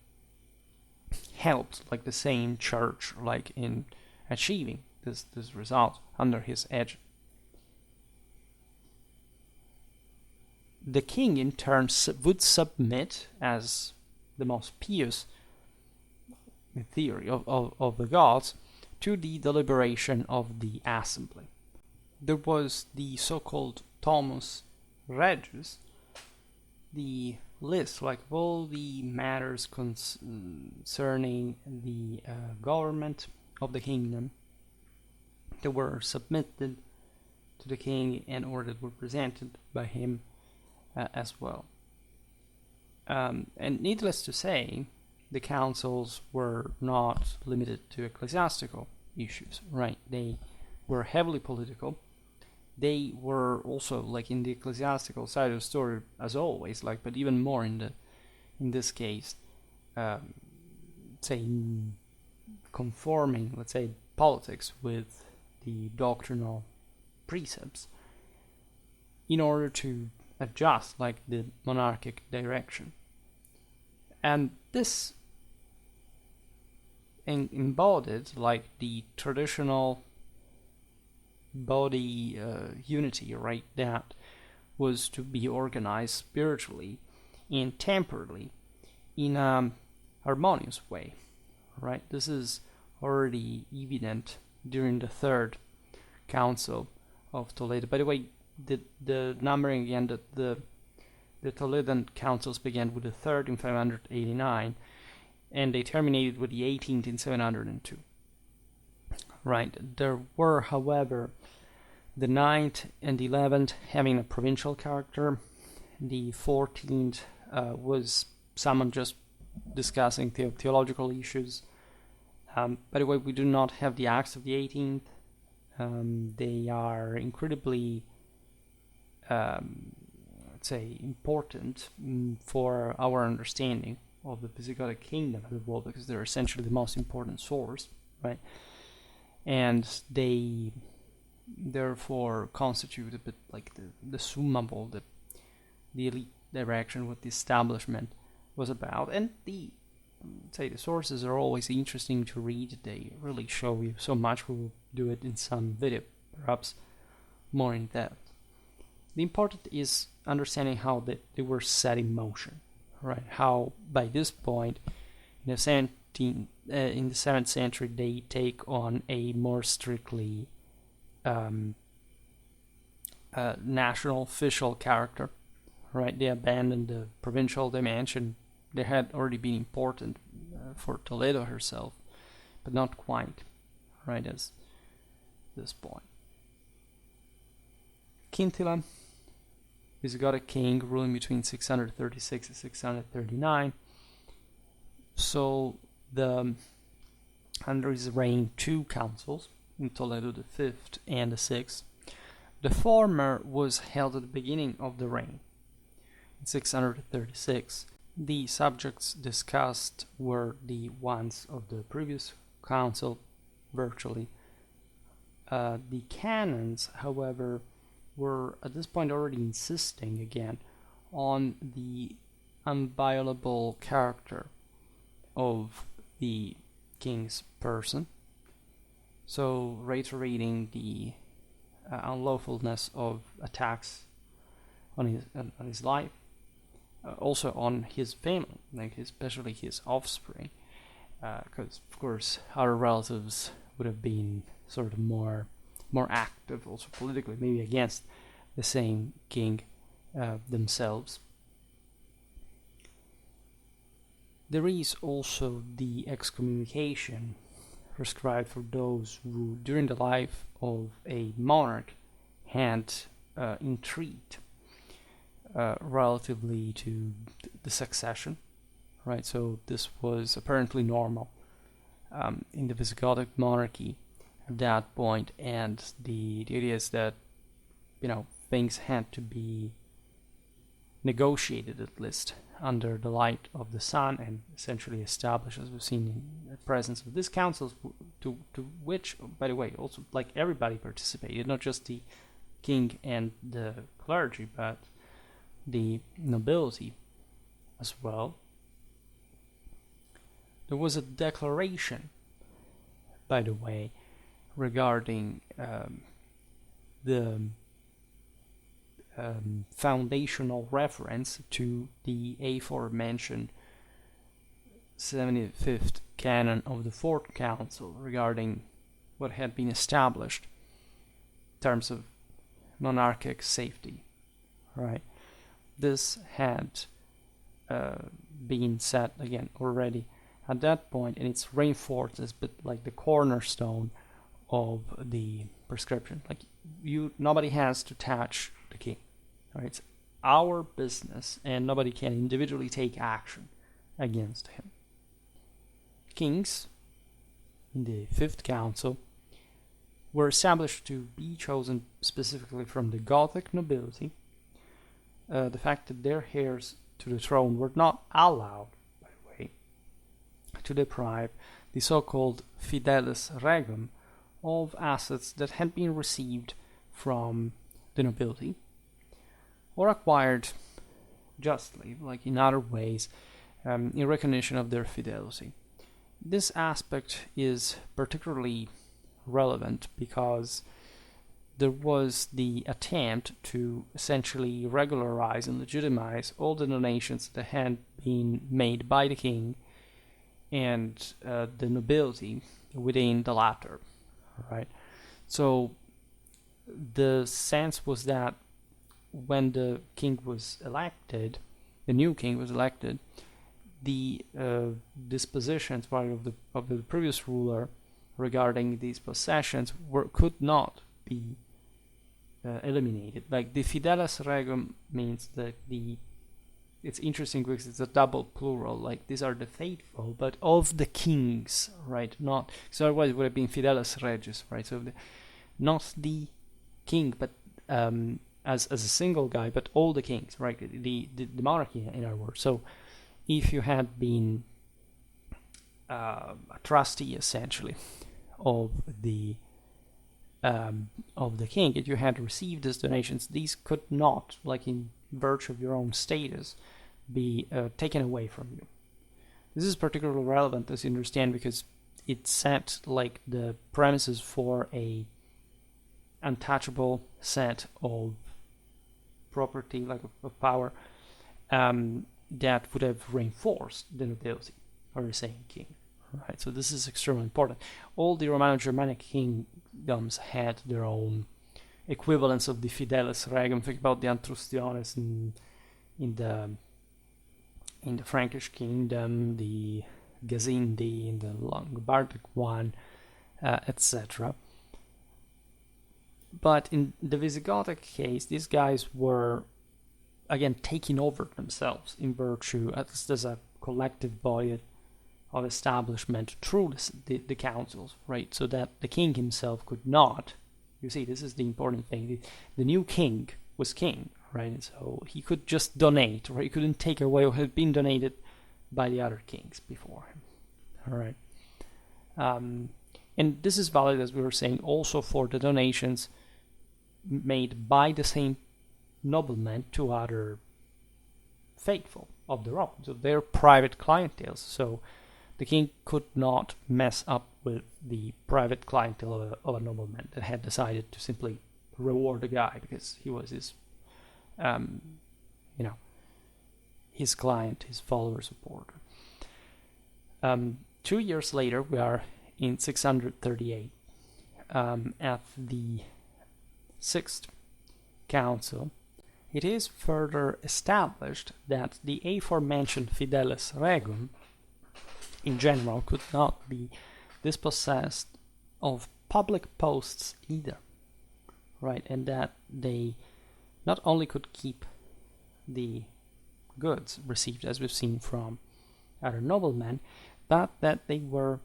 helped, like, the same church, like, in achieving this result under his edge. The king, in turn, would submit, as the most pious, in theory, of the gods, to the deliberation of the assembly. There was the so-called Thomus Regius, the list, like, of all the matters concerning the government of the kingdom that were submitted to the king and or that were presented by him as well. And needless to say, the councils were not limited to ecclesiastical issues, right? They were heavily political. They were also, like, in the ecclesiastical side of the story, as always, like, but even more in this case, say, conforming, let's say, politics with the doctrinal precepts in order to adjust, like, the monarchic direction. And this embodied, like, the traditional body unity, right, that was to be organized spiritually and temporally in a harmonious way, right? This is already evident during the Third Council of Toledo. By the way, the numbering again, that the Toledan councils began with the third in 589, and they terminated with the 18th in 702. Right. There were, however, the 9th and 11th having a provincial character. The 14th was someone just discussing theological issues. By the way, we do not have the acts of the 18th. They are incredibly, let's say, important for our understanding of the Visigothic Kingdom as a whole, because they're essentially the most important source, right? And they therefore constitute a bit like the sum of all the elite direction, what the establishment was about. And the sources are always interesting to read. They really show you so much. We will do it in some video, perhaps more in depth. The important is understanding how they were set in motion, right? How by this point, in the 7th century, they take on a more strictly national official character, right? They abandoned the provincial dimension. They had already been important for Toledo herself, but not quite, right, as this point. Quintila, Visigothic king, ruling between 636 and 639. So under his reign, 2 councils in Toledo, the 5th and the 6th. The former was held at the beginning of the reign, in 636. The subjects discussed were the ones of the previous council, virtually. The canons, however, were at this point already insisting again on the inviolable character of the king's person, so reiterating the unlawfulness of attacks on his life, also on his family, like especially his offspring, because of course our relatives would have been sort of more active also politically, maybe against the same king themselves. There is also the excommunication prescribed for those who, during the life of a monarch, had intrigued relatively to the succession, right? So this was apparently normal in the Visigothic monarchy, at that point, and the idea is that things had to be negotiated at least under the light of the sun and essentially established, as we've seen in the presence of these councils, to which, by the way, also like everybody participated, not just the king and the clergy, but the nobility as well. There was a declaration, by the way, regarding the foundational reference to the aforementioned 75th canon of the Fourth Council regarding what had been established in terms of monarchic safety, right? This had been said again already at that point, and it's reinforced as bit like the cornerstone of the prescription. Like nobody has to touch the king, right? It's our business, and nobody can individually take action against him. Kings in the Fifth Council were established to be chosen specifically from the Gothic nobility. The fact that their heirs to the throne were not allowed, by the way, to deprive the so-called Fidelis regum of assets that had been received from the nobility or acquired justly, like in other ways, in recognition of their fidelity. This aspect is particularly relevant because there was the attempt to essentially regularize and legitimize all the donations that had been made by the king and the nobility within the latter, right? So the sense was that when the king was elected, the new king was elected, the dispositions of the previous ruler regarding these possessions could not be eliminated. Like the Fidelis regum means that it's interesting because it's a double plural. Like these are the faithful, but of the kings, right? Not so otherwise it would have been Fidelis regis, right? So not the king, but as a single guy, but all the kings, right? The monarchy, in other words. So if you had been a trustee essentially of the king, if you had received these donations, these could not, like in virtue of your own status, be taken away from you. This is particularly relevant, as you understand, because it set like the premises for a untouchable set of property, like of power, that would have reinforced the nobility or the same king. Right, so this is extremely important. All the Romano-Germanic kingdoms had their own equivalents of the Fidelis regum. Think about the Antrustiones in the Frankish kingdom, the Gazindi in the Longobardic one, etc. But in the Visigothic case, these guys were again taking over themselves in virtue, at least as a collective body of establishment through the councils, right? So that the king himself could not. You see, this is the important thing. The new king was king, right? So he could just donate, right? He couldn't take away what had been donated by the other kings before him. All right. And this is valid, as we were saying, also for the donations made by the same noblemen to other faithful of their own, so their private clientele. So the king could not mess up with the private clientele of a nobleman that had decided to simply reward the guy because he was his, his client, his follower, supporter. 2 years later, we are in 638, at the 6th Council. It is further established that the aforementioned Fidelis regum in general could not be dispossessed of public posts either, right? And that they not only could keep the goods received, as we've seen from other noblemen, but that they were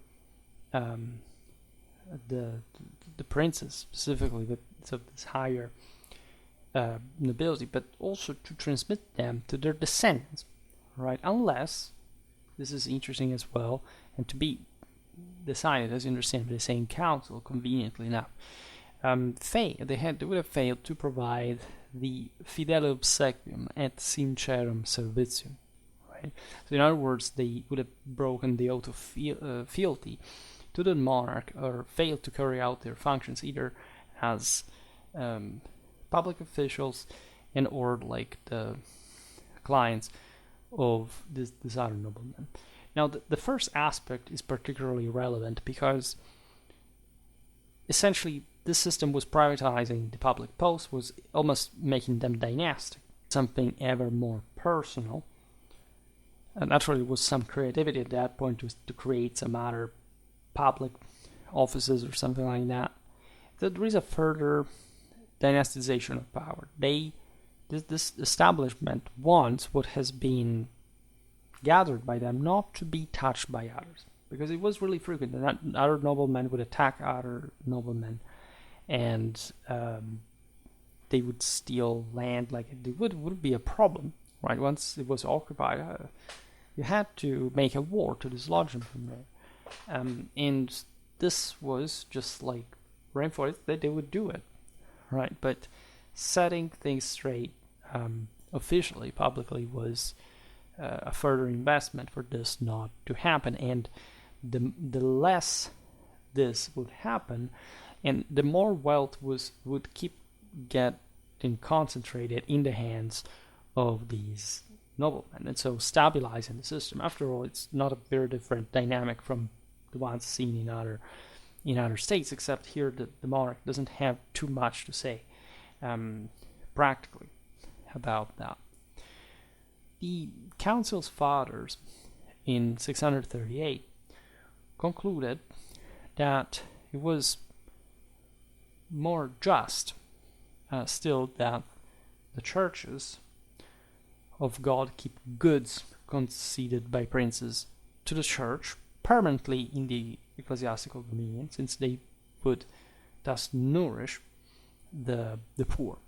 the the princes specifically, but of this higher nobility, but also to transmit them to their descendants, right? Unless, this is interesting as well, and to be decided, as you understand, by the same council, conveniently enough, they would have failed to provide the fidele obsequium et sincerum servitium, right? So in other words, they would have broken the oath of fealty to the monarch, or failed to carry out their functions either as public officials and or like the clients of this other nobleman. Now, the first aspect is particularly relevant because essentially this system was privatizing the public posts, was almost making them dynastic, something ever more personal. And naturally, there was some creativity at that point to create some other public offices or something like that. There is a further dynastization of power. This establishment wants what has been gathered by them not to be touched by others, because it was really frequent that other noblemen would attack other noblemen, and they would steal land. Like, it would be a problem, right? Once it was occupied, you had to make a war to dislodge them from there, and this was just like reinforced that they would do it, right? But setting things straight officially, publicly, was a further investment for this not to happen. And the less this would happen, and the more wealth would keep getting concentrated in the hands of these noblemen, and so stabilizing the system. After all, it's not a very different dynamic from the ones seen in other states, except here the monarch doesn't have too much to say practically about that. The Council's fathers in 638 concluded that it was more just still that the churches of God keep goods conceded by princes to the church permanently in the ecclesiastical dominion, since they would thus nourish the poor.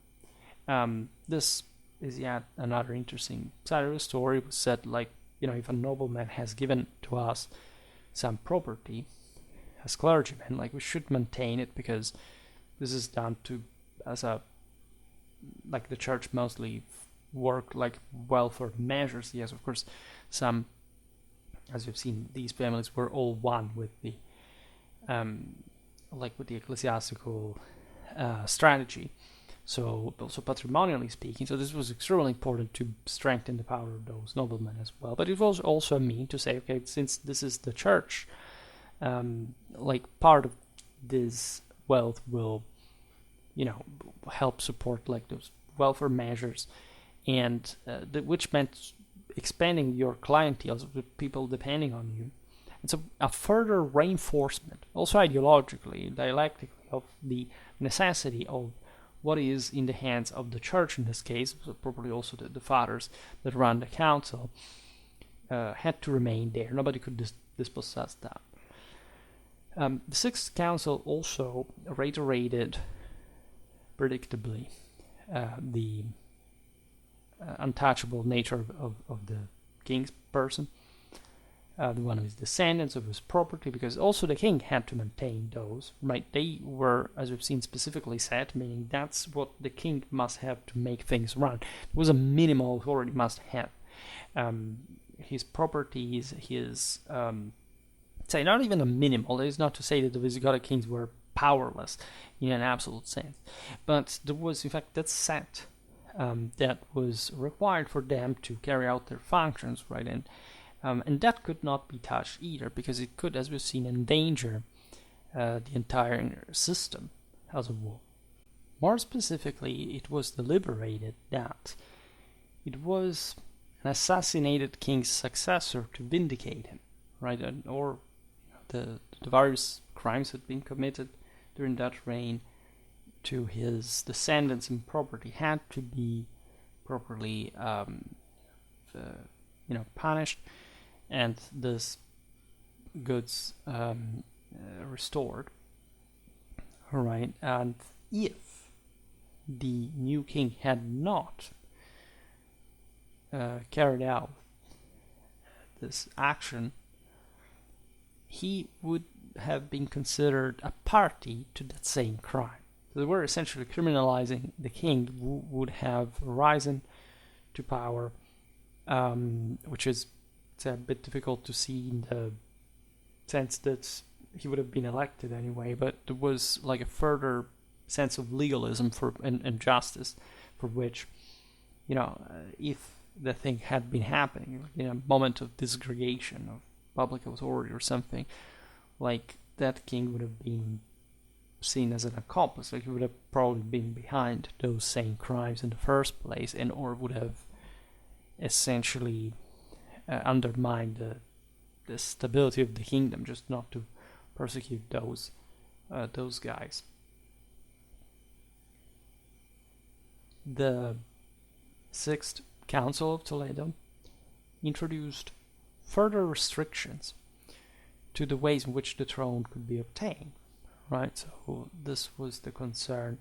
This is yet another interesting side of the story. It was said, like, if a nobleman has given to us some property as clergymen, like, we should maintain it, because this is done like the church mostly work like welfare measures. Yes, of course, some, as you've seen, these families were all one with the ecclesiastical strategy. So also patrimonially speaking, so this was extremely important to strengthen the power of those noblemen as well. But it was also a mean to say, okay, since this is the church, part of this wealth will, help support like those welfare measures, and which meant expanding your clientele with people depending on you. And so a further reinforcement, also ideologically, dialectically, of the necessity of what is in the hands of the church in this case, so probably also the fathers that run the council, had to remain there. Nobody could dispossess that. The Sixth Council also reiterated, predictably, the untouchable nature of the king's person, the one of his descendants, of his property, because also the king had to maintain those, right? They were, as we've seen, specifically set, meaning that's what the king must have to make things run. It was a minimal authority must have. His properties, his, say, not even a minimal, that is not to say that the Visigothic kings were powerless in an absolute sense, but there was, in fact, that set that was required for them to carry out their functions, right? And that could not be touched either, because it could, as we've seen, endanger the entire system as a whole. More specifically, it was deliberated that it was an assassinated king's successor to vindicate him, right? Or the various crimes that had been committed during that reign to his descendants and property had to be properly punished, and this goods restored. All right, and if the new king had not carried out this action, he would have been considered a party to that same crime. So they were essentially criminalizing the king who would have risen to power, which is a bit difficult to see in the sense that he would have been elected anyway, but there was like a further sense of legalism and justice for which, if the thing had been happening in a moment of disgregation of public authority or something, like that king would have been seen as an accomplice. Like he would have probably been behind those same crimes in the first place, and or would have essentially undermined the stability of the kingdom, just not to persecute those guys. The 6th Council of Toledo introduced further restrictions to the ways in which the throne could be obtained, right? So this was the concern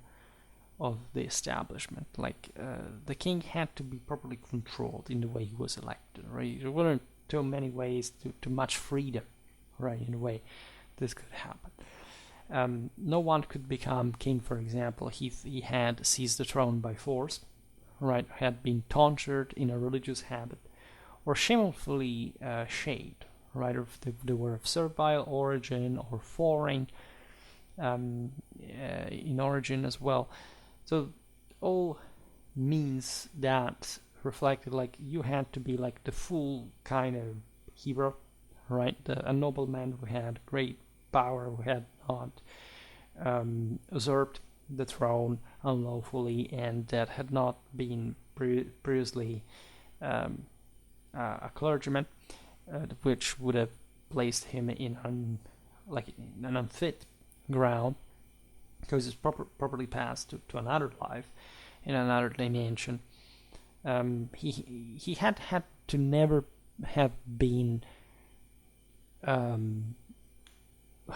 of the establishment. Like the king had to be properly controlled in the way he was elected, right? There weren't too many ways, too much freedom, right, in a way this could happen. No one could become king, for example, if he had seized the throne by force, right, had been tonsured in a religious habit, or shamefully shaved, right, or if they were of servile origin or foreign in origin as well. So all means that reflected like you had to be like the full kind of hero, right, a nobleman who had great power, who had not usurped the throne unlawfully, and that had not been previously a clergyman, which would have placed him in an unfit ground, because it's properly passed to another life in another dimension. He had to never have been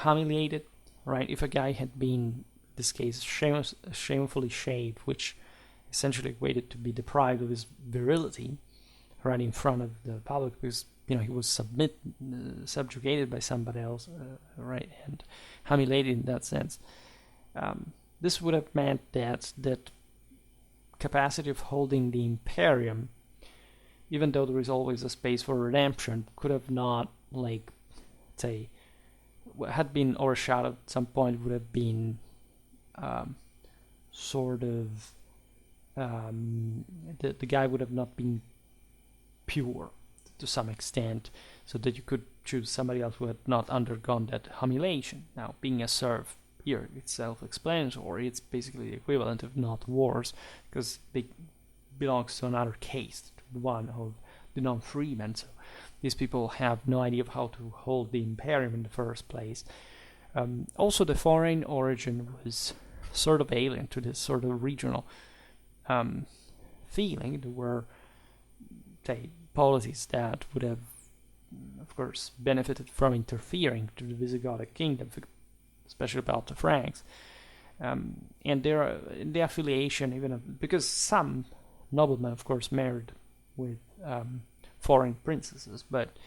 humiliated, right? If a guy had been, in this case, shamefully shaved, which essentially equated to be deprived of his virility right in front of the public, because he was subjugated by somebody else, right, and humiliated in that sense. This would have meant that capacity of holding the imperium, even though there is always a space for redemption, could have not, like, say, had been overshadowed at some point, would have been sort of the guy would have not been pure to some extent, so that you could choose somebody else who had not undergone that humiliation. Now, being a serf here, it's self-explanatory. It's basically the equivalent of not wars, because it belongs to another caste, to the one of the non-freemen. So these people have no idea of how to hold the imperium in the first place. Also, the foreign origin was sort of alien to this sort of regional feeling. There were, say, policies that would have, of course, benefited from interfering to the Visigothic Kingdom, especially about the Franks, and the affiliation, even because some noblemen, of course, married with foreign princesses, but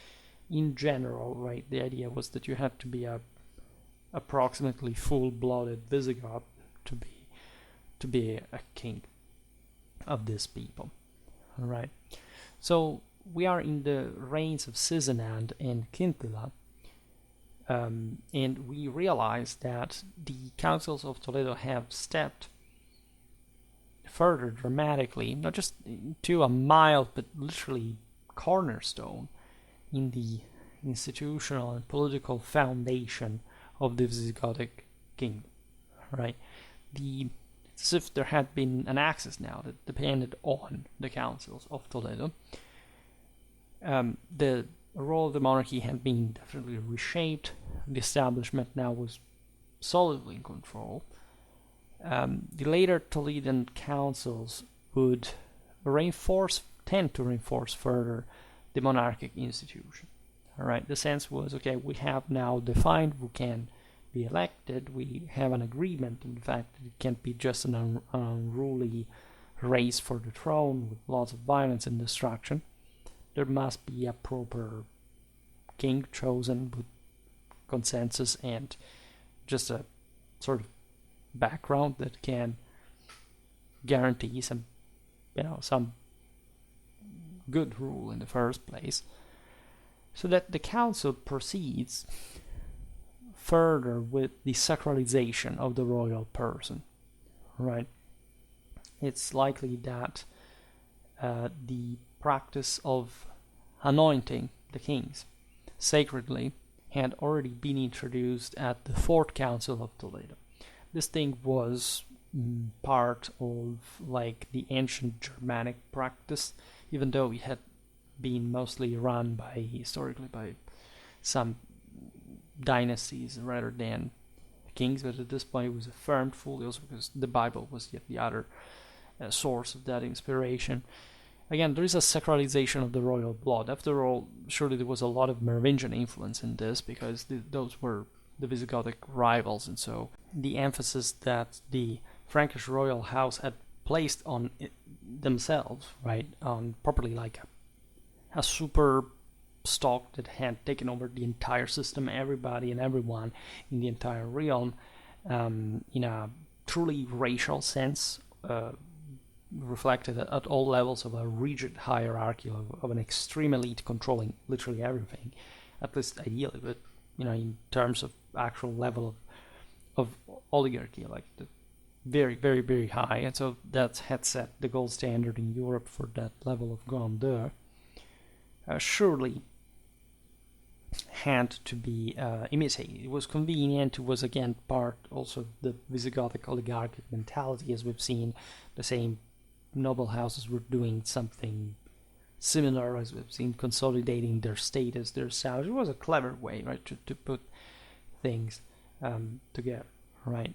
in general, right, the idea was that you had to be a approximately full-blooded Visigoth to be a king of these people. All right, so we are in the reigns of Sisinand and Quintilla. And we realize that the Councils of Toledo have stepped further dramatically, not just to a mild but literally cornerstone in the institutional and political foundation of the Visigothic Kingdom. Right? It's as if there had been an axis now that depended on the Councils of Toledo. The role of the monarchy had been definitely reshaped. The establishment now was solidly in control. The later Toledan councils would tend to reinforce further the monarchic institution. All right, the sense was, okay, we have now defined who can be elected, we have an agreement on the fact that it can't be just an unruly race for the throne with lots of violence and destruction. There must be a proper king chosen with consensus and just a sort of background that can guarantee some good rule in the first place, so that the council proceeds further with the sacralization of the royal person, right? It's likely that the practice of anointing the kings sacredly had already been introduced at the 4th Council of Toledo. This thing was part of like the ancient Germanic practice, even though it had been mostly run historically by some dynasties rather than kings, but at this point it was affirmed fully, also because the Bible was yet the other source of that inspiration. Again, there is a sacralization of the royal blood. After all, surely there was a lot of Merovingian influence in this, because those were the Visigothic rivals, and so the emphasis that the Frankish royal house had placed on themselves, right, on properly like a super stock that had taken over the entire system, everybody and everyone in the entire realm, in a truly racial sense, reflected at all levels of a rigid hierarchy of an extreme elite controlling literally everything, at least ideally, but in terms of actual level of oligarchy, like the very, very, very high. And so that had set the gold standard in Europe for that level of grandeur. Surely had to be imitated. It was convenient. It was again part also of the Visigothic oligarchic mentality, as we've seen. The same noble houses were doing something similar, as we've seen, consolidating their status, their salary. It was a clever way, right, to put things together, right?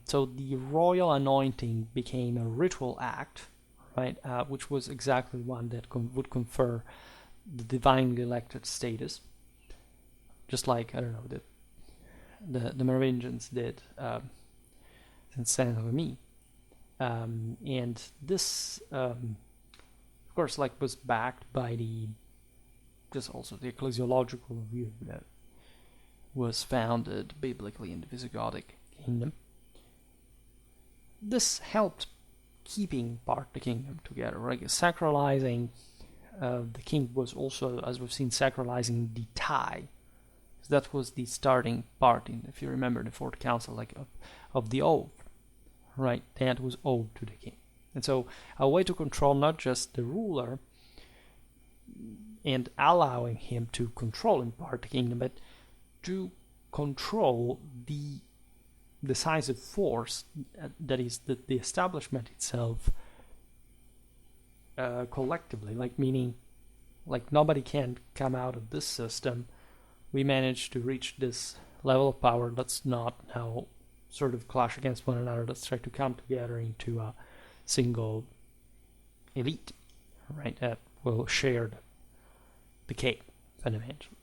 So the royal anointing became a ritual act, right, which was exactly one that would confer the divinely elected status, just like, I don't know, the Merovingians did in Saint Remy. And this, of course, like was backed by the ecclesiological view that was founded biblically in the Visigothic Kingdom. This helped keeping part of the kingdom together, right? Sacralizing the king was also, as we've seen, sacralizing the tie. That was the starting part, if you remember the 4th Council, like of the oath, right? That was owed to the king. And so a way to control not just the ruler and allowing him to control in part the kingdom, but to control the decisive force, that is the establishment itself, collectively, like meaning like nobody can come out of this system. We managed to reach this level of power. Let's not now sort of clash against one another. Let's try to come together into a single elite, right, that will share the cake, fundamentally.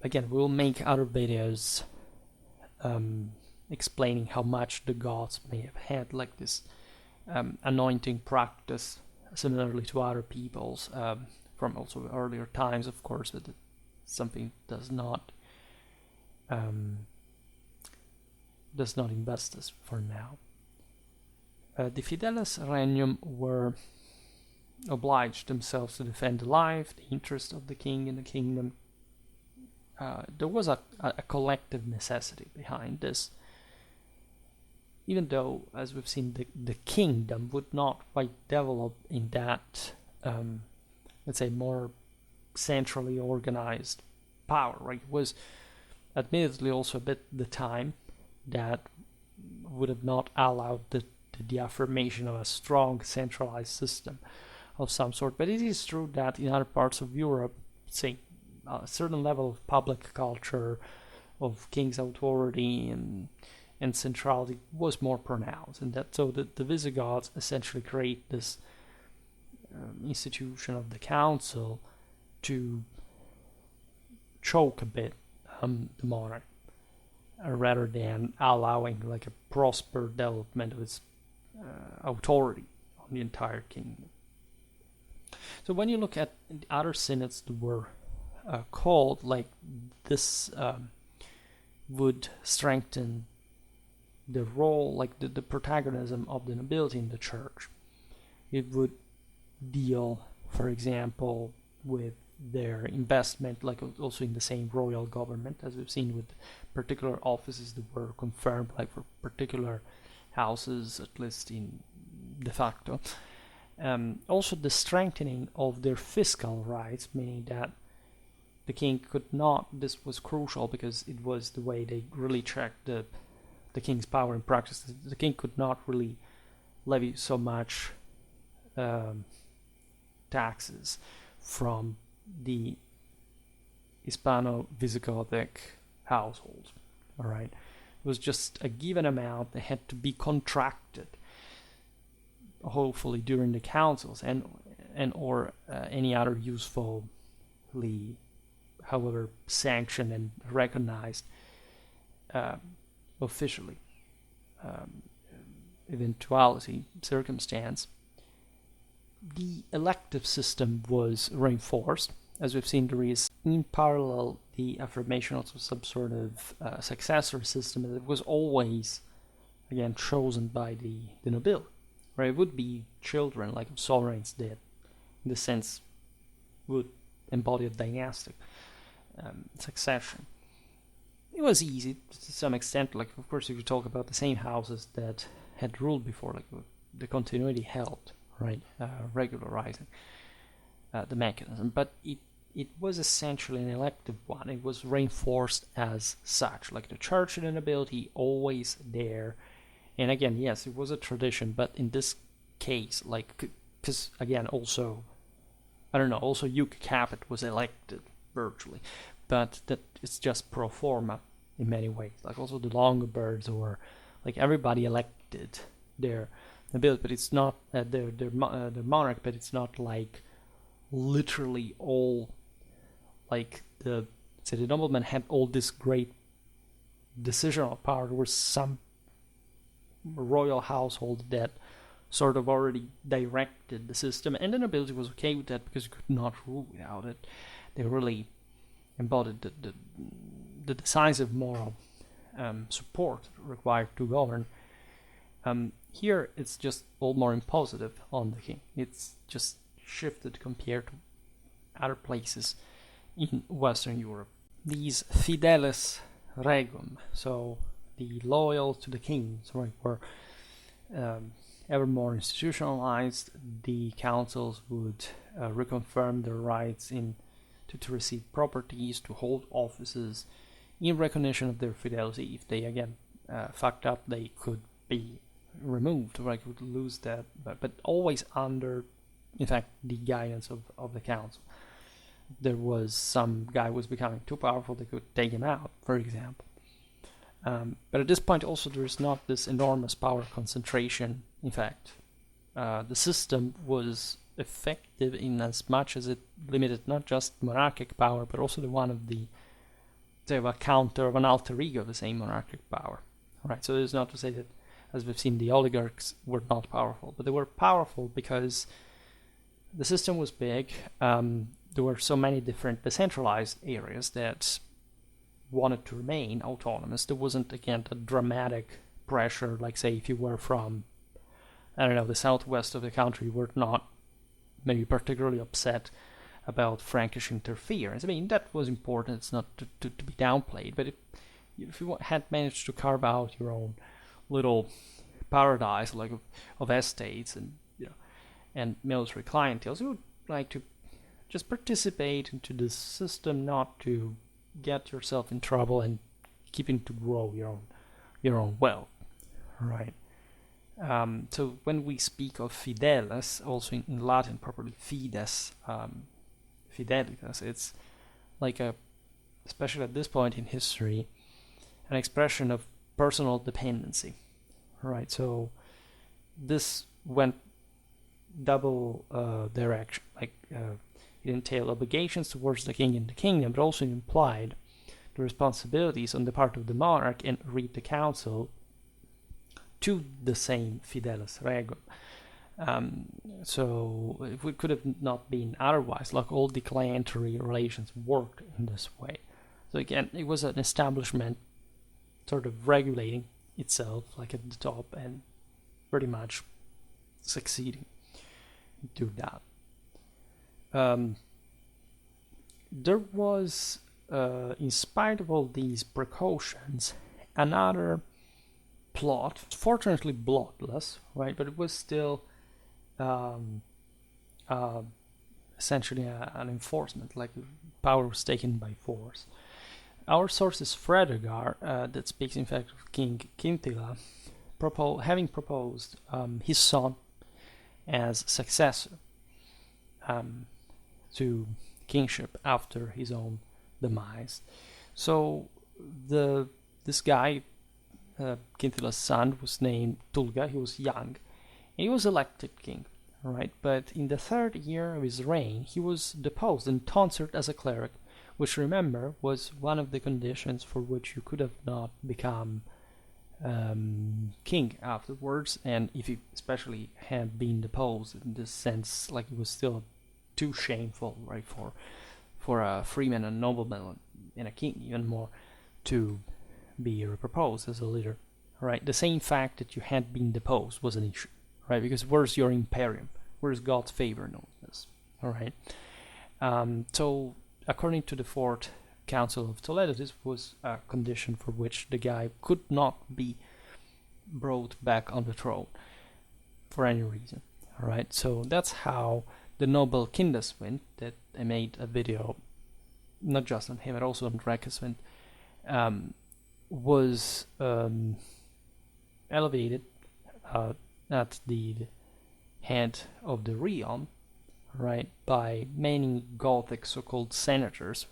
Again, we'll make other videos explaining how much the gods may have had like this anointing practice, similarly to other peoples, from also earlier times, of course, but something does not invest us for now. The Fidelis regnum were obliged themselves to defend the life, the interest of the king and the kingdom. There was a collective necessity behind this, even though, as we've seen, the kingdom would not quite develop in that, let's say, more centrally organized power, right? It was admittedly also a bit the time that would have not allowed the affirmation of a strong centralized system of some sort. But it is true that in other parts of Europe, say, a certain level of public culture, of king's authority and centrality was more pronounced, and that so the Visigoths essentially create this institution of the council to choke a bit the monarch, rather than allowing like a prosper development of its authority on the entire kingdom. So when you look at the other synods that were called, like this would strengthen the role, like the protagonism of the nobility in the church. It would deal, for example, with their investment, like also in the same royal government, as we've seen with particular offices that were confirmed, like for particular houses, at least in de facto. Also the strengthening of their fiscal rights, meaning that the king could not, this was crucial because it was the way they really checked the king's power in practice. The king could not really levy so much taxes from the Hispano-Visigothic household. All right, it was just a given amount that had to be contracted, hopefully during the councils and or any other usefully, however, sanctioned and recognized officially eventuality, circumstance. The elective system was reinforced. As we've seen, there is in parallel the affirmation of some sort of successor system that was always, again, chosen by the nobility. Right? It would be children, like sovereigns did, in the sense, would embody a dynastic succession. It was easy to some extent. Like, of course, if you talk about the same houses that had ruled before, like the continuity helped, right? Regularizing the mechanism, but it was essentially an elective one. It was reinforced as such, like the church and the nobility always there. And again, yes, it was a tradition, but in this case, like, because again, also, I don't know, also Duke Capet was elected virtually, but that it's just pro forma in many ways. Like also the Longobards, or like everybody elected their nobility, but it's not their monarch, but it's not like literally all, like the noblemen had all this great decisional power. There was some royal household that sort of already directed the system, and the nobility was okay with that because you could not rule without it. They really embodied the decisive moral support required to govern. Here it's just all more impositive on the king. It's just shifted compared to other places in Western Europe. These Fidelis regum, so the loyal to the king, were ever more institutionalized. The councils would reconfirm their rights to receive properties, to hold offices, in recognition of their fidelity. If they again fucked up, they could be removed, or I could lose that, but always under, in fact, the guidance of the council. There was some guy was becoming too powerful, they could take him out, for example. But at this point also there is not this enormous power concentration. In fact, the system was effective in as much as it limited not just monarchic power, but also the one of the, say, of a counter, of an alter ego of the same monarchic power. All right, so it's not to say that, as we've seen, the oligarchs were not powerful, but they were powerful because the system was big. There were so many different decentralized areas that wanted to remain autonomous. There wasn't, again, a dramatic pressure, like, say, if you were from, I don't know, the southwest of the country, you were not maybe particularly upset about Frankish interference. I mean, that was important. It's not to be downplayed, but if you had managed to carve out your own little paradise, like of estates and military clienteles, you would like to just participate into this system, not to get yourself in trouble and keeping to grow your own wealth, right? So when we speak of fidelis, also in Latin properly fides, fidelitas, it's like especially at this point in history, an expression of personal dependency, right? So this went double direction, like it entailed obligations towards the king and the kingdom, but also implied the responsibilities on the part of the monarch and read the council to the same Fidelis regum. So it could have not been otherwise, like all the clientary relations worked in this way. So again, it was an establishment sort of regulating itself, like at the top, and pretty much succeeding to that. There was, in spite of all these precautions, another plot, fortunately bloodless, right? But it was still essentially an enforcement, like power was taken by force. Our source is Fredegar, that speaks in fact of King Quintila, having proposed his son as successor to kingship after his own demise. So this guy, Quintila's son, was named Tulga. He was young, and he was elected king, right? But in the 3rd year of his reign, he was deposed and tonsured as a cleric, which, remember, was one of the conditions for which you could have not become king afterwards. And if he especially had been deposed, in this sense, like, it was still too shameful, right, for a freeman, a nobleman, and a king, even more, to be proposed as a leader, right? The same fact that you had been deposed was an issue, right? Because where's your imperium? Where's God's favor in all this? All right. So according to the 4th Council of Toledo, this was a condition for which the guy could not be brought back on the throne for any reason. All right. So that's how the noble Kindas went. That I made a video, not just on him, but also on Drakaswind, was elevated at the head of the realm, right, by many Gothic so-called senators,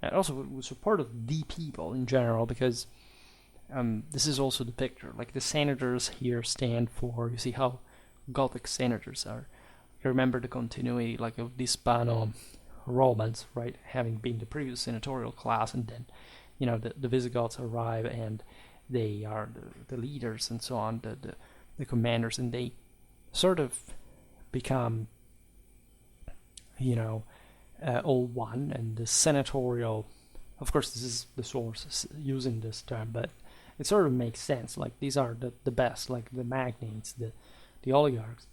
and also with support of the people in general, because this is also the picture. Like, the senators here stand for, you see how Gothic senators are. You remember the continuity, like, of the Hispano-Romans, right, having been the previous senatorial class, and then, you know, the Visigoths arrive and they are the leaders and so on, the commanders, and they sort of become, you know, all one. And the senatorial, of course this is the source using this term, but it sort of makes sense. Like, these are the best, like the magnates, the oligarchs.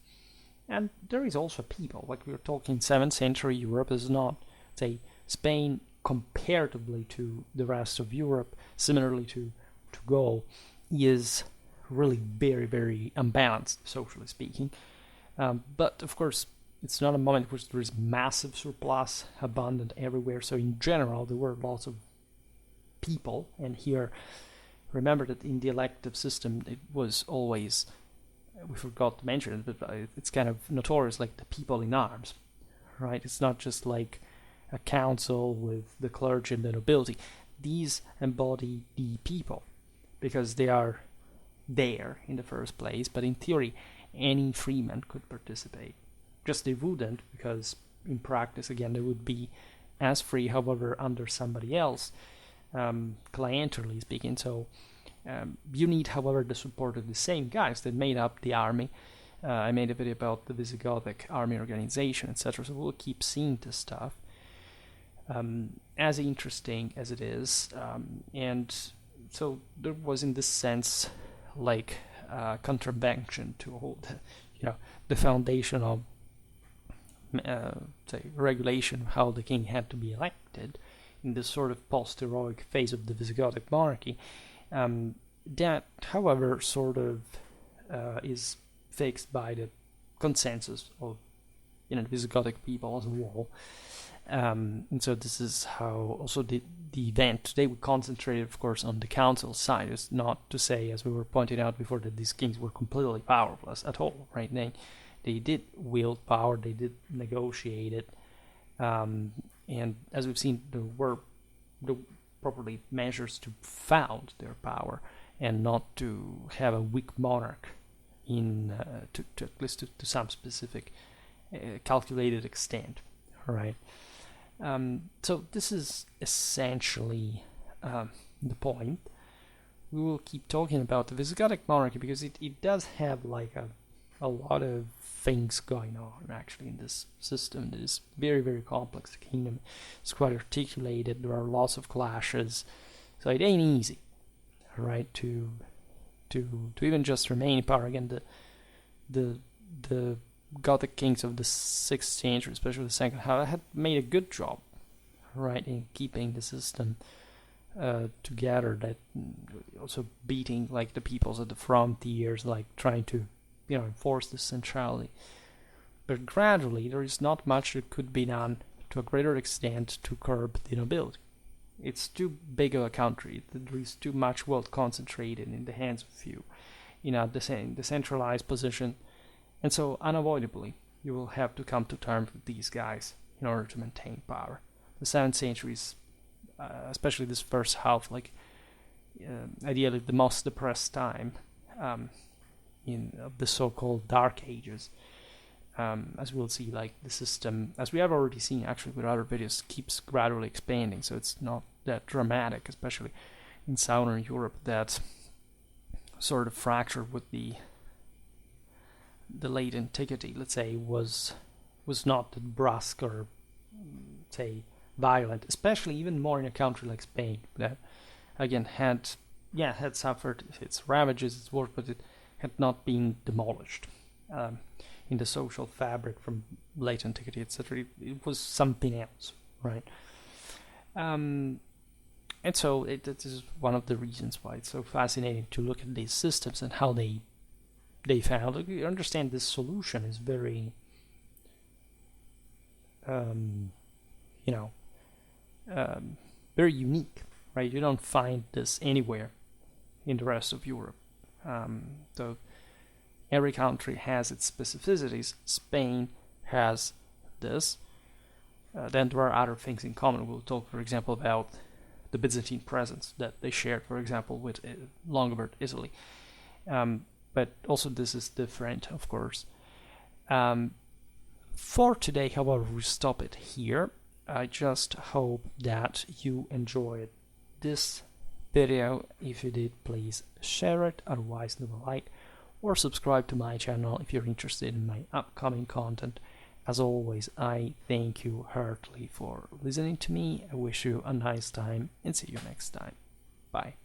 And there is also people, like we're talking 7th century Europe is not, say, Spain comparatively to the rest of Europe, similarly to Gaul, is really very, very unbalanced, socially speaking. But of course, it's not a moment in which there is massive surplus, abundant everywhere. So in general, there were lots of people. And here, remember that in the elective system, it was always, we forgot to mention it, but it's kind of notorious, like the people in arms, right? It's not just like a council with the clergy and the nobility. These embody the people, because they are there in the first place, but in theory, any freeman could participate. Just they wouldn't, because in practice, again, they would be as free, however, under somebody else, clientelly speaking. So you need, however, the support of the same guys that made up the army. I made a video about the Visigothic army organization, etc. So we'll keep seeing this stuff, as interesting as it is. And so there was, in this sense, like contravention to all the foundation of say regulation, how the king had to be elected in this sort of post-heroic phase of the Visigothic monarchy. That, however, sort of is fixed by the consensus of the Visigothic people as a whole. And so this is how also the event today we concentrated, of course, on the council side. It's not to say, as we were pointing out before, that these kings were completely powerless at all, right? They did wield power, they did negotiate it, and as we've seen, there were properly measures to found their power and not to have a weak monarch in to at least to some specific calculated extent, right? So this is essentially the point. We will keep talking about the Visigothic monarchy because it does have like a lot of things going on actually in this system. It is very, very complex. The kingdom is quite articulated. There are lots of clashes, so it ain't easy, right? To even just remain in power. Again, the Gothic kings of the 6th century, especially the second half, had made a good job, right, in keeping the system together. That also beating like the peoples at the frontiers, like trying to enforce the centrality. But gradually, there is not much that could be done to a greater extent to curb the nobility. It's too big of a country. There is too much wealth concentrated in the hands of few, in a decentralized position. And so, unavoidably, you will have to come to terms with these guys in order to maintain power. The 7th century is, especially this first half, ideally the most depressed time in the so-called Dark Ages. As we'll see, like the system, as we have already seen actually with other videos, keeps gradually expanding. So it's not that dramatic, especially in Southern Europe, that sort of fracture with the late antiquity, let's say, was not that brusque or say violent, especially even more in a country like Spain that again had suffered its ravages, its wars, but it had not been demolished in the social fabric from late antiquity, etc. It was something else, right? And so it is one of the reasons why it's so fascinating to look at these systems and how they found. You understand this solution is very, very unique, right? You don't find this anywhere in the rest of Europe. So every country has its specificities. Spain has this. Then there are other things in common. We'll talk, for example, about the Byzantine presence that they shared, for example, with Longobard, Italy. But also this is different, of course. For today, however, we stop it here. I just hope that you enjoyed this video. If you did, please share it, otherwise leave a like, or subscribe to my channel if you're interested in my upcoming content. As always, I thank you heartily for listening to me. I wish you a nice time and see you next time. Bye.